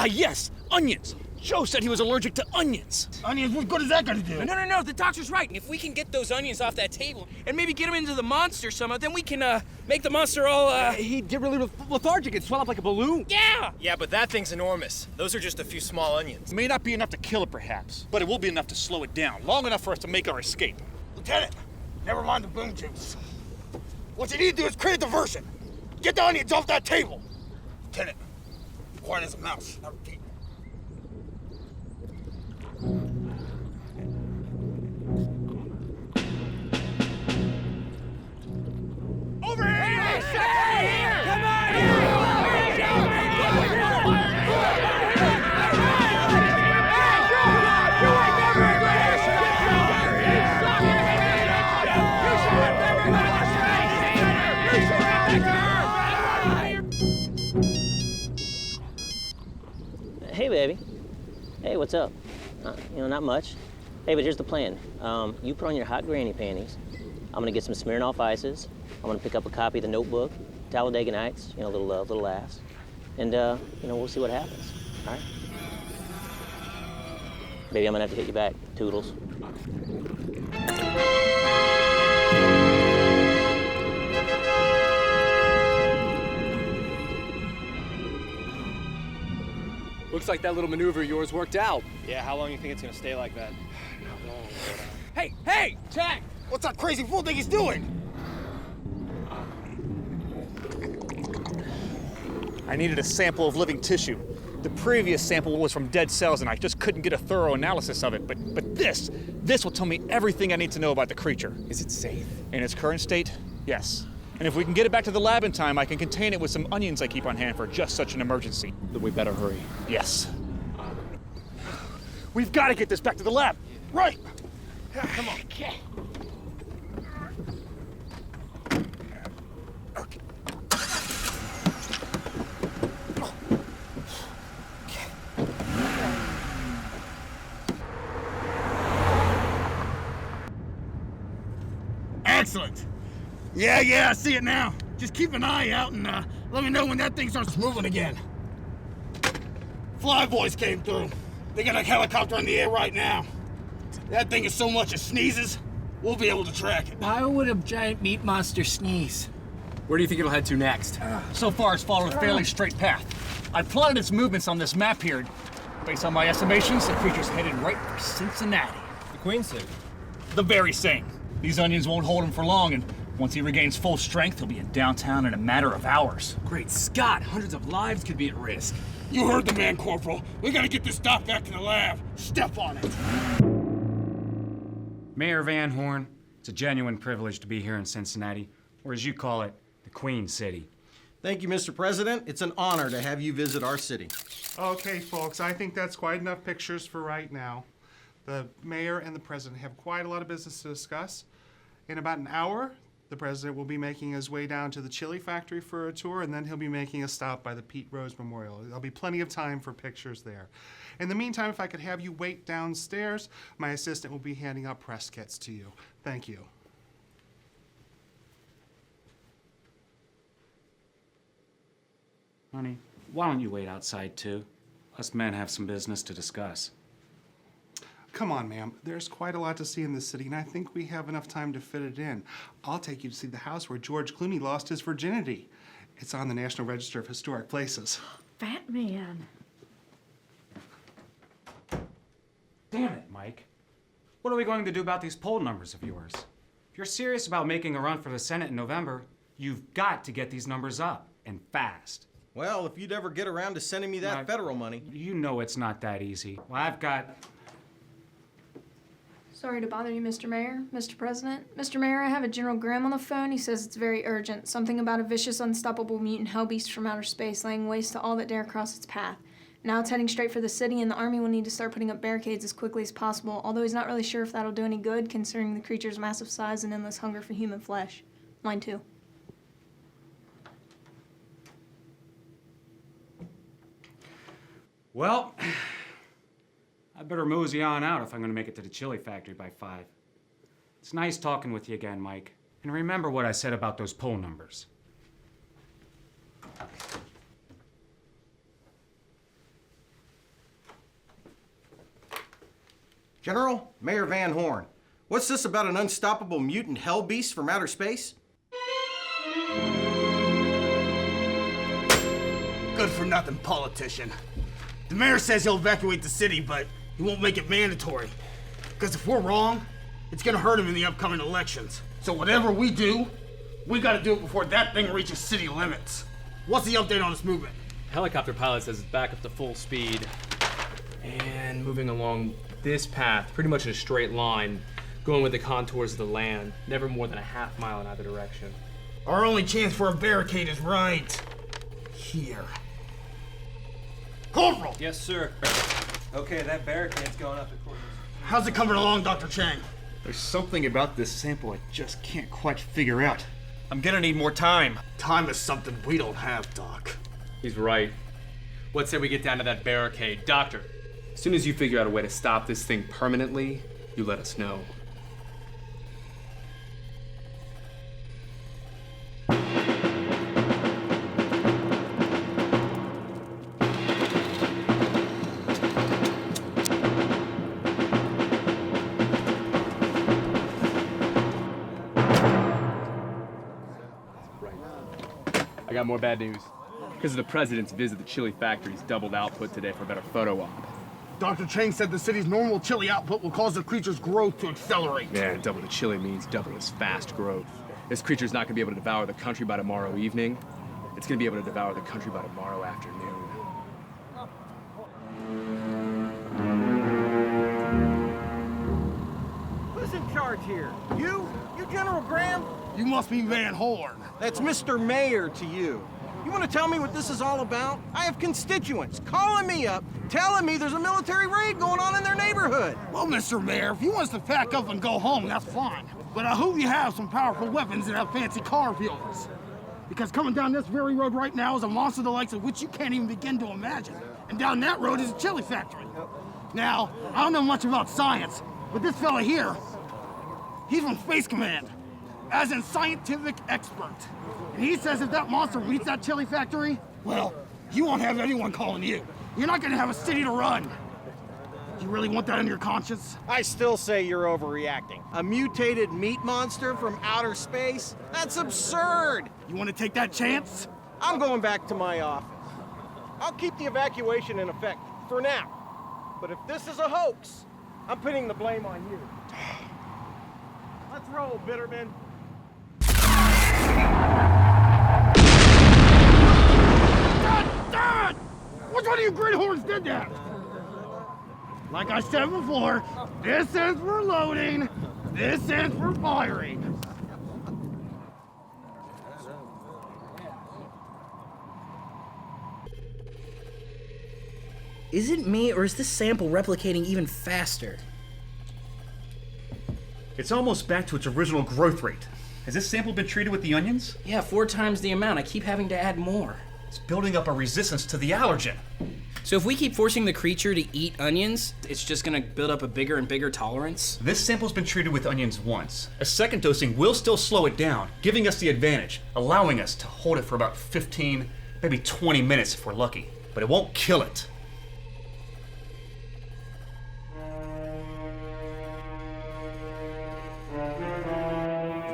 yes! Onions! Joe said he was allergic to onions. Onions? What good is that gonna do? No, the doctor's right. And if we can get those onions off that table and maybe get them into the monster somehow, then we can, make the monster all, He'd get really lethargic and swell up like a balloon. Yeah! Yeah, but that thing's enormous. Those are just a few small onions. It may not be enough to kill it, perhaps, but it will be enough to slow it down, long enough for us to make our escape. Lieutenant, never mind the boom juice. What you need to do is create a diversion. Get the onions off that table. Lieutenant, quiet as a mouse. Now repeat. Over here! Come on! Hey, baby. Hey, what's up? Not much. Hey, but here's the plan. You put on your hot granny panties. I'm gonna get some Smirnoff Ices. I'm gonna pick up a copy of the Notebook, Talladega Nights, little laughs. And, we'll see what happens, all right? Baby, I'm gonna have to hit you back. Toodles. Looks like that little maneuver of yours worked out. Yeah, how long do you think it's gonna stay like that? Not long, Hey, Jacque! What's that crazy fool think he's doing? I needed a sample of living tissue. The previous sample was from dead cells, and I just couldn't get a thorough analysis of it. But this will tell me everything I need to know about the creature. Is it safe? In its current state, yes. And if we can get it back to the lab in time, I can contain it with some onions I keep on hand for just such an emergency. Then we better hurry. Yes. We've got to get this back to the lab. Right. Come on. Okay. Excellent. Yeah, I see it now. Just keep an eye out and let me know when that thing starts moving again. Flyboys came through. They got a helicopter in the air right now. That thing is so much as sneezes, we'll be able to track it. Why would a giant meat monster sneeze? Where do you think it'll head to next? So far, it's followed a fairly straight path. I plotted its movements on this map here. Based on my estimations, the creature's headed right for Cincinnati. The Queen City. The very same. These onions won't hold him for long, and once he regains full strength, he'll be in downtown in a matter of hours. Great Scott, hundreds of lives could be at risk. You heard the man, Corporal. We gotta get this stuff back to the lab. Step on it. Mayor Van Horn, it's a genuine privilege to be here in Cincinnati, or as you call it, the Queen City. Thank you, Mr. President. It's an honor to have you visit our city. Okay, folks, I think that's quite enough pictures for right now. The mayor and the president have quite a lot of business to discuss. In about an hour, the president will be making his way down to the chili factory for a tour, and then he'll be making a stop by the Pete Rose Memorial. There'll be plenty of time for pictures there. In the meantime, if I could have you wait downstairs, my assistant will be handing out press kits to you. Thank you. Honey, why don't you wait outside too? Us men have some business to discuss. Come on, ma'am. There's quite a lot to see in this city, and I think we have enough time to fit it in. I'll take you to see the house where George Clooney lost his virginity. It's on the National Register of Historic Places. Batman. Damn it, Mike. What are we going to do about these poll numbers of yours? If you're serious about making a run for the Senate in November, you've got to get these numbers up, and fast. Well, if you'd ever get around to sending me that federal money. You know it's not that easy. Well, I've got... Sorry to bother you, Mr. Mayor, Mr. President. Mr. Mayor, I have a General Graham on the phone. He says it's very urgent. Something about a vicious, unstoppable mutant hell beast from outer space laying waste to all that dare cross its path. Now it's heading straight for the city, and the army will need to start putting up barricades as quickly as possible, although he's not really sure if that'll do any good, considering the creature's massive size and endless hunger for human flesh. Mine too. Well, I better mosey on out if I'm going to make it to the chili factory by 5. It's nice talking with you again, Mike. And remember what I said about those poll numbers. General, Mayor Van Horn, what's this about an unstoppable mutant hell beast from outer space? Good for nothing politician. The mayor says he'll evacuate the city, but he won't make it mandatory. Because if we're wrong, it's gonna hurt him in the upcoming elections. So whatever we do, we gotta do it before that thing reaches city limits. What's the update on this movement? Helicopter pilot says it's back up to full speed and moving along this path, pretty much in a straight line, going with the contours of the land, never more than a half mile in either direction. Our only chance for a barricade is right here. Corporal! Yes, sir. Okay, that barricade's going up at quarters. How's it coming along, Dr. Chang? There's something about this sample I just can't quite figure out. I'm gonna need more time. Time is something we don't have, Doc. He's right. Let's say we get down to that barricade. Doctor, as soon as you figure out a way to stop this thing permanently, you let us know. I got more bad news. Because of the president's visit, the chili factory's doubled output today for a better photo op. Dr. Chang said the city's normal chili output will cause the creature's growth to accelerate. Yeah, double the chili means double its fast growth. This creature's not gonna be able to devour the country by tomorrow evening. It's gonna be able to devour the country by tomorrow afternoon. Who's in charge here? You? You General Graham? You must be Van Horn. That's Mr. Mayor to you. You want to tell me what this is all about? I have constituents calling me up, telling me there's a military raid going on in their neighborhood. Well, Mr. Mayor, if you want us to pack up and go home, that's fine. But I hope you have some powerful weapons and have fancy car fuels. Because coming down this very road right now is a monster the likes of which you can't even begin to imagine. And down that road is a chili factory. Now, I don't know much about science, but this fella here, he's from Space Command, as in scientific expert. And he says if that monster reaches that chili factory, well, you won't have anyone calling you. You're not gonna have a city to run. Do you really want that on your conscience? I still say you're overreacting. A mutated meat monster from outer space? That's absurd! You want to take that chance? I'm going back to my office. I'll keep the evacuation in effect for now. But if this is a hoax, I'm putting the blame on you. Let's roll, Bitterman. God damn it! Which one of you greenhorns did that? Like I said before, this is for loading, this is for firing. Is it me, or is this sample replicating even faster? It's almost back to its original growth rate. Has this sample been treated with the onions? Yeah, 4 times the amount. I keep having to add more. It's building up a resistance to the allergen. So if we keep forcing the creature to eat onions, it's just gonna build up a bigger and bigger tolerance? This sample's been treated with onions once. A second dosing will still slow it down, giving us the advantage, allowing us to hold it for about 15, maybe 20 minutes if we're lucky. But it won't kill it.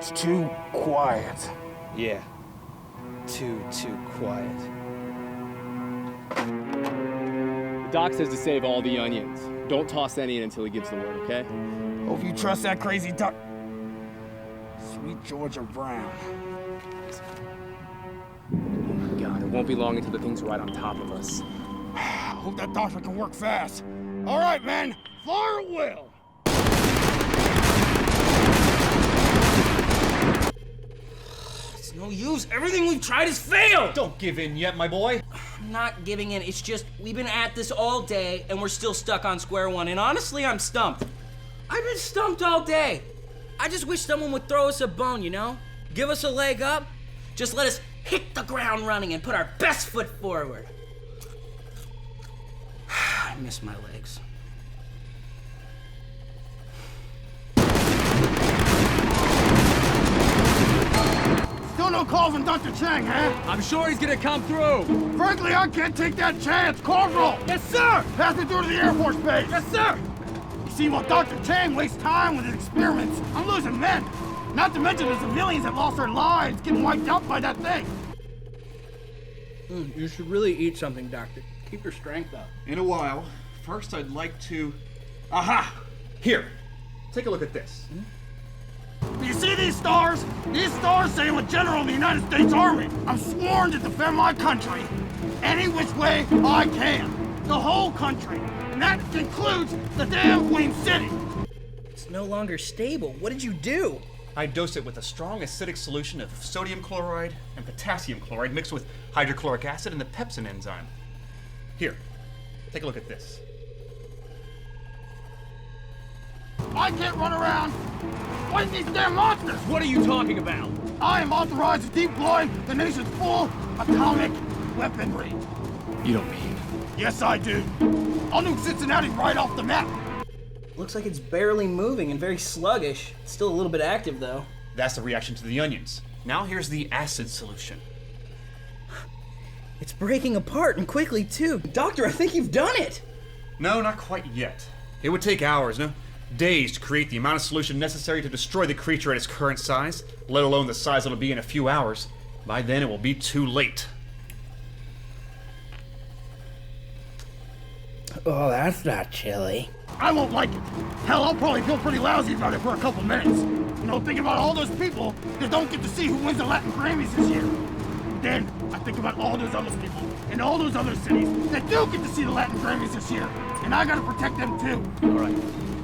It's too quiet. Yeah. Too quiet. The doc says to save all the onions. Don't toss any in until he gives the word, okay? Hope you trust that crazy duck. Sweet Georgia Brown. Oh my God, it won't be long until the thing's right on top of us. Hope that doctor can work fast. All right, men, fire at will. It's no use. Everything we've tried has failed. Don't give in yet, my boy. I'm not giving in. It's just we've been at this all day and we're still stuck on square one. And honestly, I'm stumped. I've been stumped all day. I just wish someone would throw us a bone, you know? Give us a leg up. Just let us hit the ground running and put our best foot forward. I miss my legs. Still no call from Dr. Chang, huh? I'm sure he's gonna come through. Frankly, I can't take that chance. Corporal! Yes, sir! Pass me through to the Air Force Base. Yes, sir! You see, while Dr. Chang wastes time with his experiments, I'm losing men. Not to mention the civilians that lost their lives getting wiped out by that thing. You should really eat something, Doctor. Keep your strength up. In a while. First, I'd like to... Aha! Here, take a look at this. You see these stars? These stars say I'm a general in the United States Army. I'm sworn to defend my country any which way I can. The whole country. And that includes the damn Queen City. It's no longer stable. What did you do? I dose it with a strong acidic solution of sodium chloride and potassium chloride mixed with hydrochloric acid and the pepsin enzyme. Here, take a look at this. I can't run around fighting these damn monsters! What are you talking about? I am authorized to deploy the nation's full atomic weaponry. You don't mean? Yes, I do. I'll nuke Cincinnati right off the map. Looks like it's barely moving and very sluggish. It's still a little bit active, though. That's the reaction to the onions. Now here's the acid solution. It's breaking apart and quickly, too. Doctor, I think you've done it. No, not quite yet. It would take hours, no? Days to create the amount of solution necessary to destroy the creature at its current size, let alone the size it'll be in a few hours. By then, it will be too late. Oh, that's not chilly. I won't like it. Hell, I'll probably feel pretty lousy about it for a couple minutes. You know, think about all those people that don't get to see who wins the Latin Grammys this year. Then, I think about all those other people in all those other cities that do get to see the Latin Grammys this year. And I gotta protect them too. All right.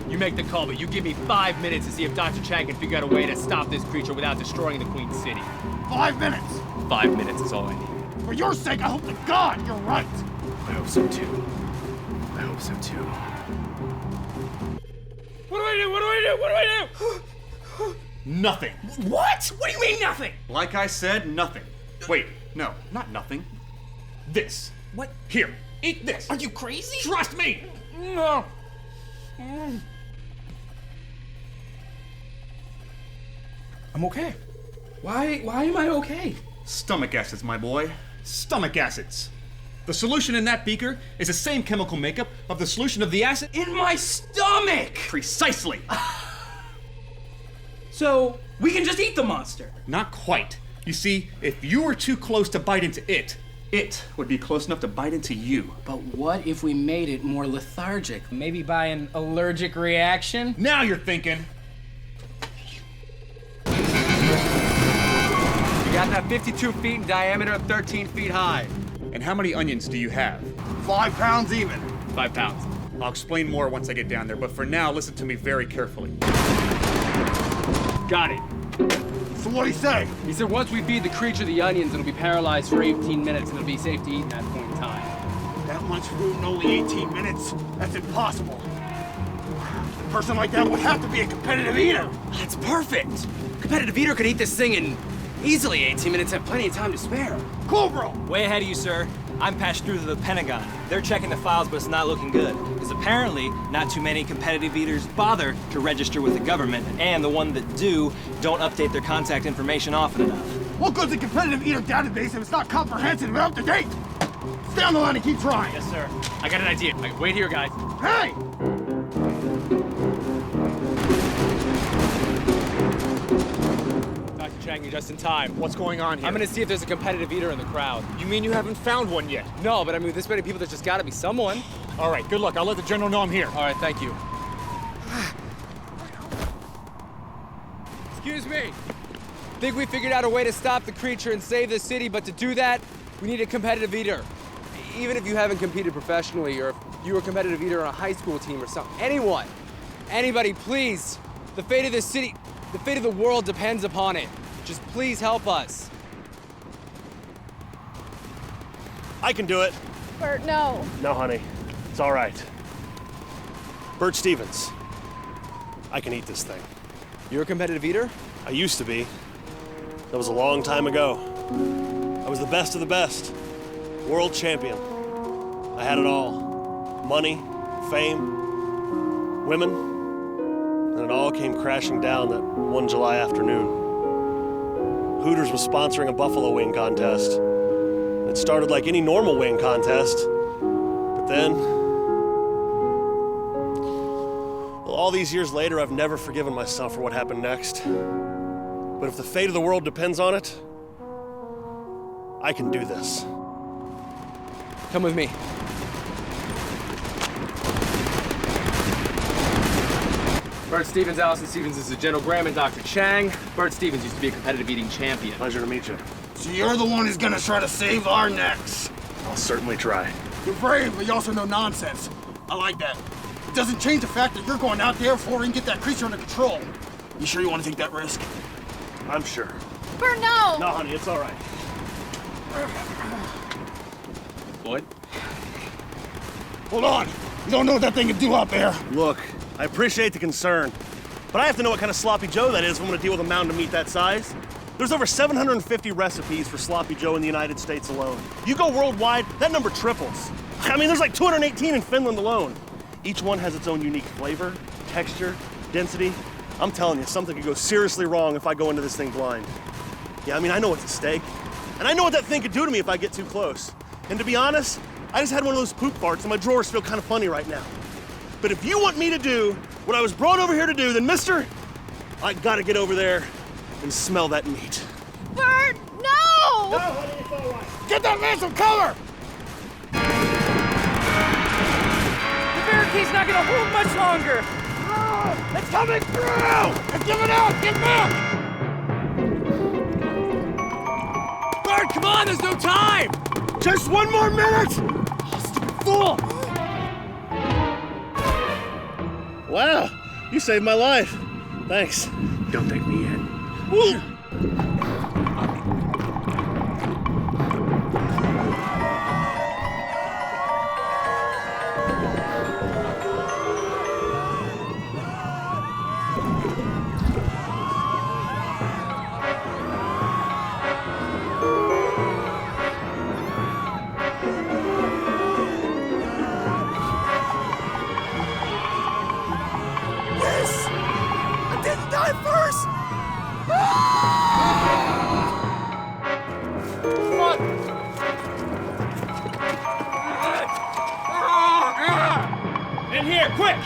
You make the call, but you give me 5 minutes to see if Dr. Chang can figure out a way to stop this creature without destroying the Queen City. 5 minutes? 5 minutes is all I need. For your sake, I hope to God you're right. I hope so too. I hope so too. What do I do? What do I do? What do I do? Nothing. What? What do you mean nothing? Like I said, nothing. Wait, no, not nothing. This. What? Here, eat this. Are you crazy? Trust me. No. I'm okay. Why am I okay? Stomach acids, my boy. Stomach acids. The solution in that beaker is the same chemical makeup of the solution of the acid in my stomach! Precisely. So, we can just eat the monster? Not quite. You see, if you were too close to bite into it, it would be close enough to bite into you. But what if we made it more lethargic? Maybe by an allergic reaction? Now you're thinking. You got that 52 feet in diameter, 13 feet high. And how many onions do you have? 5 pounds even. 5 pounds. I'll explain more once I get down there, but for now, listen to me very carefully. Got it. So what'd he say? He said once we feed the creature the onions, it'll be paralyzed for 18 minutes and it'll be safe to eat at that point in time. That much food in only 18 minutes? That's impossible. A person like that would have to be a competitive eater. That's perfect. Competitive eater could eat this thing in easily 18 minutes, have plenty of time to spare. Cool, bro. Way ahead of you, sir. I'm passed through to the Pentagon. They're checking the files, but it's not looking good. Because apparently, not too many competitive eaters bother to register with the government, and the ones that do don't update their contact information often enough. What good's a competitive eater database if it's not comprehensive and up to date? Stay on the line and keep trying. Yes, sir. I got an idea. Wait here, guys. Hey! Chang, you're just in time. What's going on here? I'm gonna see if there's a competitive eater in the crowd. You mean you haven't found one yet? No, but I mean, with this many people, there's just gotta be someone. All right, good luck. I'll let the general know I'm here. All right, thank you. Excuse me. Think we figured out a way to stop the creature and save the city, but to do that, we need a competitive eater. Even if you haven't competed professionally, or if you were a competitive eater on a high school team or something. Anyone. Anybody, please. The fate of this city, the fate of the world depends upon it. Just please help us. I can do it. Bert, no. No, honey. It's all right. Bert Stevens. I can eat this thing. You're a competitive eater? I used to be. That was a long time ago. I was the best of the best. World champion. I had it all. Money, fame, women, and it all came crashing down that one July afternoon. Hooters was sponsoring a buffalo wing contest. It started like any normal wing contest, but then, well, all these years later, I've never forgiven myself for what happened next. But if the fate of the world depends on it, I can do this. Come with me. Bert Stevens, Allison Stevens, this is General Graham and Dr. Chang. Bert Stevens used to be a competitive eating champion. Pleasure to meet you. So you're the one who's gonna try to save our necks. I'll certainly try. You're brave, but you also know nonsense. I like that. It doesn't change the fact that you're going out there before we can get that creature under control. You sure you want to take that risk? I'm sure. Bert, no! No, honey, it's all right. Boyd? Hold on. You don't know what that thing can do out there. Look, I appreciate the concern, but I have to know what kind of sloppy Joe that is if I'm gonna deal with a mountain of meat that size. There's over 750 recipes for sloppy Joe in the United States alone. You go worldwide, that number triples. I mean, there's like 218 in Finland alone. Each one has its own unique flavor, texture, density. I'm telling you, something could go seriously wrong if I go into this thing blind. Yeah, I mean, I know what's at stake, and I know what that thing could do to me if I get too close. And to be honest, I just had one of those poop farts and my drawers feel kind of funny right now. But if you want me to do what I was brought over here to do, then mister, I gotta get over there and smell that meat. Bert, no! No, honey, it's all right. Get that man some cover! The barricade's not gonna hold much longer. It's coming through! It's giving out! Get back! Bert, come on, there's no time! Just one more minute! Fool! Wow, you saved my life. Thanks. Don't take me in. Woo! In here, quick!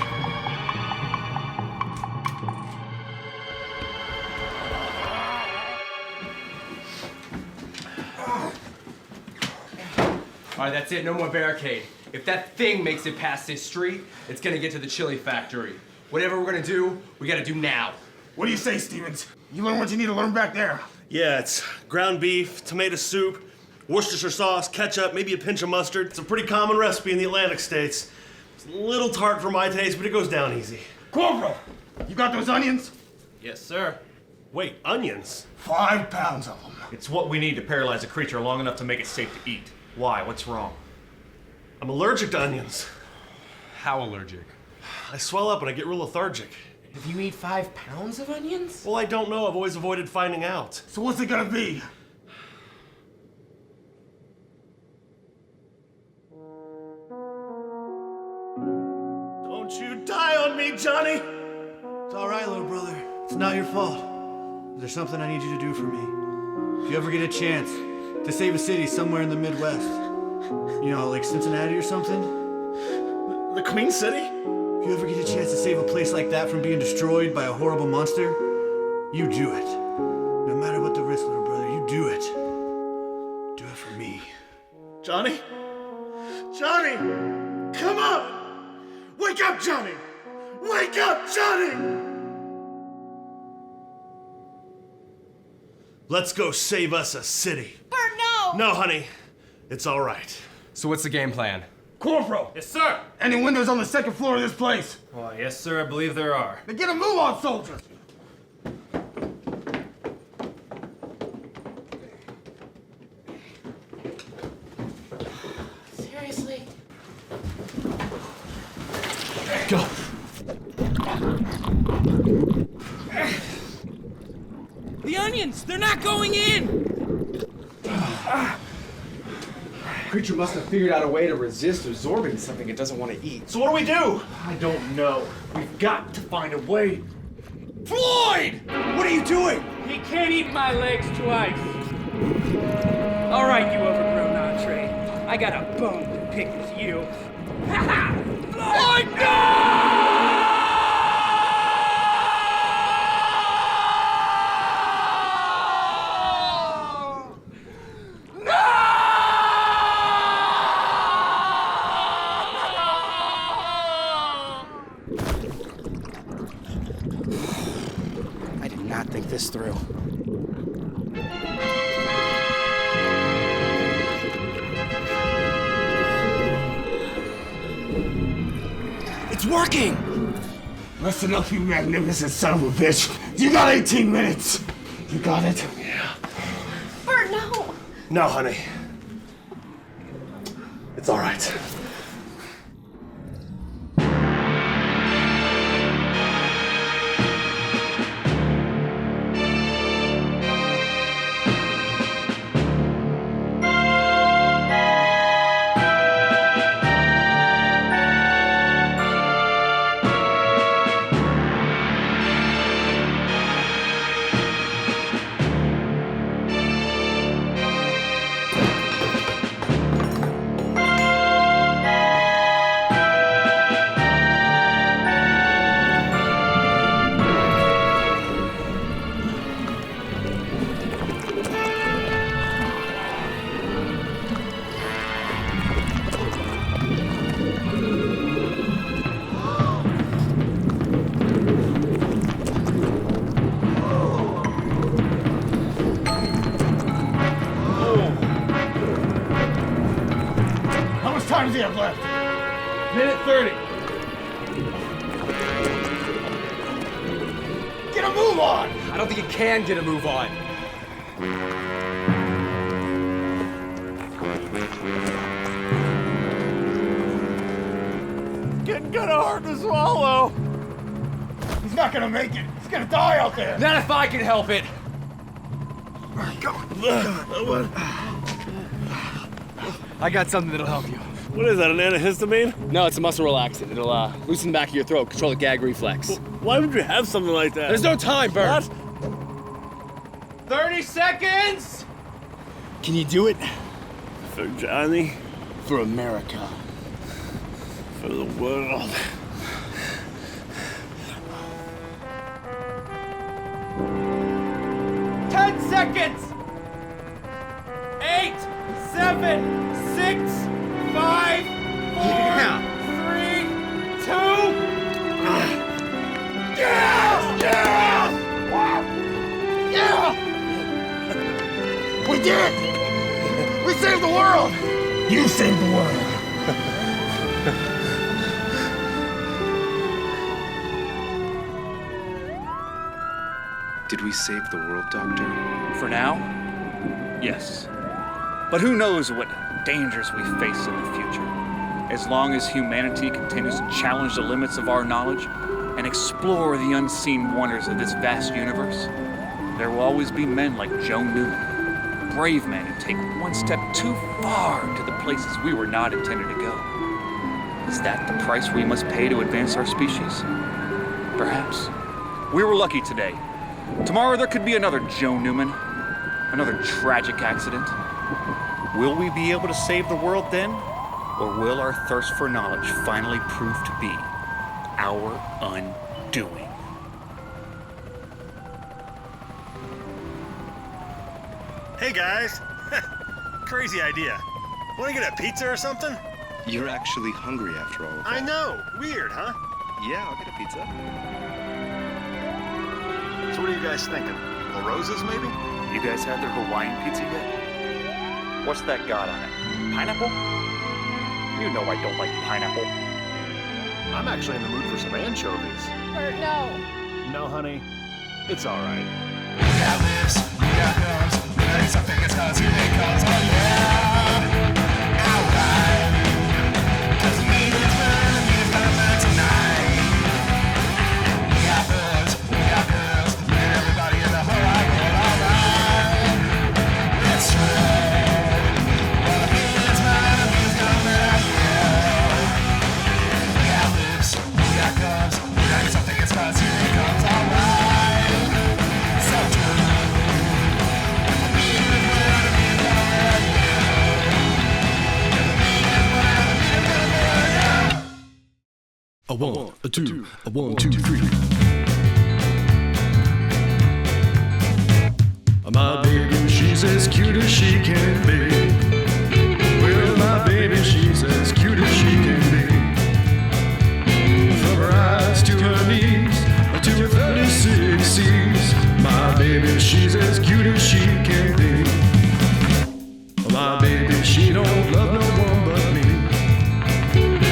All right, that's it. No more barricade. If that thing makes it past this street, it's gonna get to the chili factory. Whatever we're gonna do, we gotta do now. What do you say, Stevens? You learn what you need to learn back there. Yeah, it's ground beef, tomato soup, Worcestershire sauce, ketchup, maybe a pinch of mustard. It's a pretty common recipe in the Atlantic states. It's a little tart for my taste, but it goes down easy. Corporal, you got those onions? Yes, sir. Wait, onions? 5 pounds of them. It's what we need to paralyze a creature long enough to make it safe to eat. Why? What's wrong? I'm allergic to onions. How allergic? I swell up and I get real lethargic. If you eat 5 pounds of onions? Well, I don't know. I've always avoided finding out. So what's it gonna be? Don't you die on me, Johnny! It's all right, little brother. It's not your fault. There's something I need you to do for me. If you ever get a chance to save a city somewhere in the Midwest, you know, like Cincinnati or something. The Queen City? If you ever get a chance to save a place like that from being destroyed by a horrible monster, you do it. No matter what the for me. Johnny? Johnny! Come on! Wake up, Johnny! Wake up, Johnny! Let's go save us a city. Bert, no! No, honey. It's all right. So what's the game plan? Corporal! Yes, sir. Any windows on the second floor of this place? Why, yes, sir, I believe there are. Then get a move on, soldiers! Seriously? Go. The onions! They're not going in! Creature must have figured out a way to resist absorbing something it doesn't want to eat. So what do we do? I don't know. We've got to find a way. Floyd! What are you doing? He can't eat my legs twice. All right, you overgrown entree. I got a bone to pick with you. Ha ha! Floyd, no! I did not think this through. It's working! Listen up, you magnificent son of a bitch. You got 18 minutes. You got it? Yeah. Bert, no! No, honey. It's all right. How much time does he have left? Minute 30. Get a move on! I don't think he can get a move on. Getting kinda hard to swallow. He's not gonna make it. He's gonna die out there. Not if I can help it. I got something that'll help you. What is that, an antihistamine? No, it's a muscle relaxant. It'll loosen the back of your throat, control the gag reflex. Why would you have something like that? There's no time, Bert. What? 30 seconds! Can you do it? For Johnny? For America. For the world. Seconds! 8, 7, 6, 5, 4, 3, 2. Yeah! Yeah! Yeah! We did it! We saved the world! You saved the world! Did we save the world, Doctor? For now, yes. But who knows what dangers we face in the future. As long as humanity continues to challenge the limits of our knowledge and explore the unseen wonders of this vast universe, there will always be men like Joe Newman, brave men who take one step too far to the places we were not intended to go. Is that the price we must pay to advance our species? Perhaps. We were lucky today. Tomorrow there could be another Joe Newman, another tragic accident. Will we be able to save the world then? Or will our thirst for knowledge finally prove to be our undoing? Hey guys, Crazy idea. Want to get a pizza or something? You're actually hungry after all of that. I know. Weird, huh? Yeah, I'll get a pizza. So what are you guys thinking? La Rosa's, maybe? You guys had their Hawaiian pizza yet? What's that got on it? Pineapple? You know I don't like pineapple. I'm actually in the mood for some anchovies. Bert, no. No, honey. It's all right. A one, a two, a 1, 2, 3. My baby, she's as cute as she can be. Well, my baby, she's as cute as she can be. From her eyes to her knees, to her 36 C's. My baby, she's as cute as she can be. My baby, she don't love no one but me.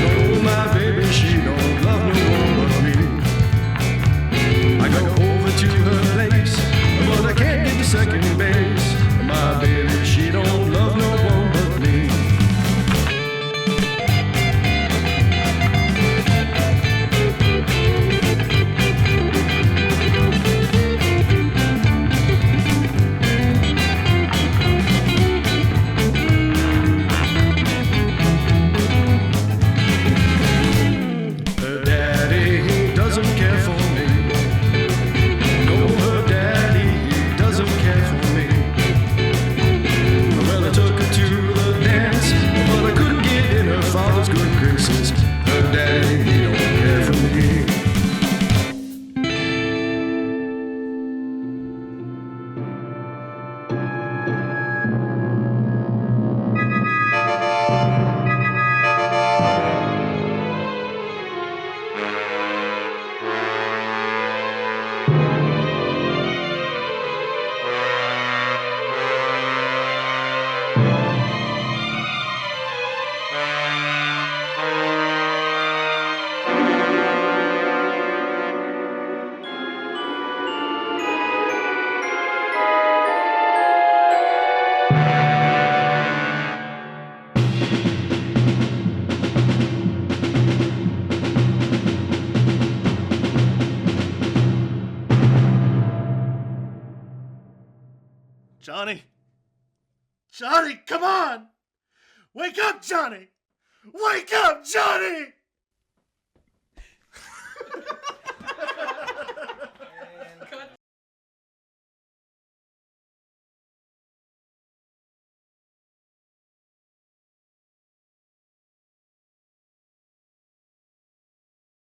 Oh, my baby, she don't love no one but me. I go over to her place, but I can't get to second base. My baby, she don't love no one but me. Her daddy, he doesn't care for me. No, her daddy, he doesn't care for me. Well, I took her to the dance, but I couldn't get in her father's good graces. Her daddy, he don't care for me. Johnny? Johnny, come on! Wake up, Johnny! Wake up, Johnny!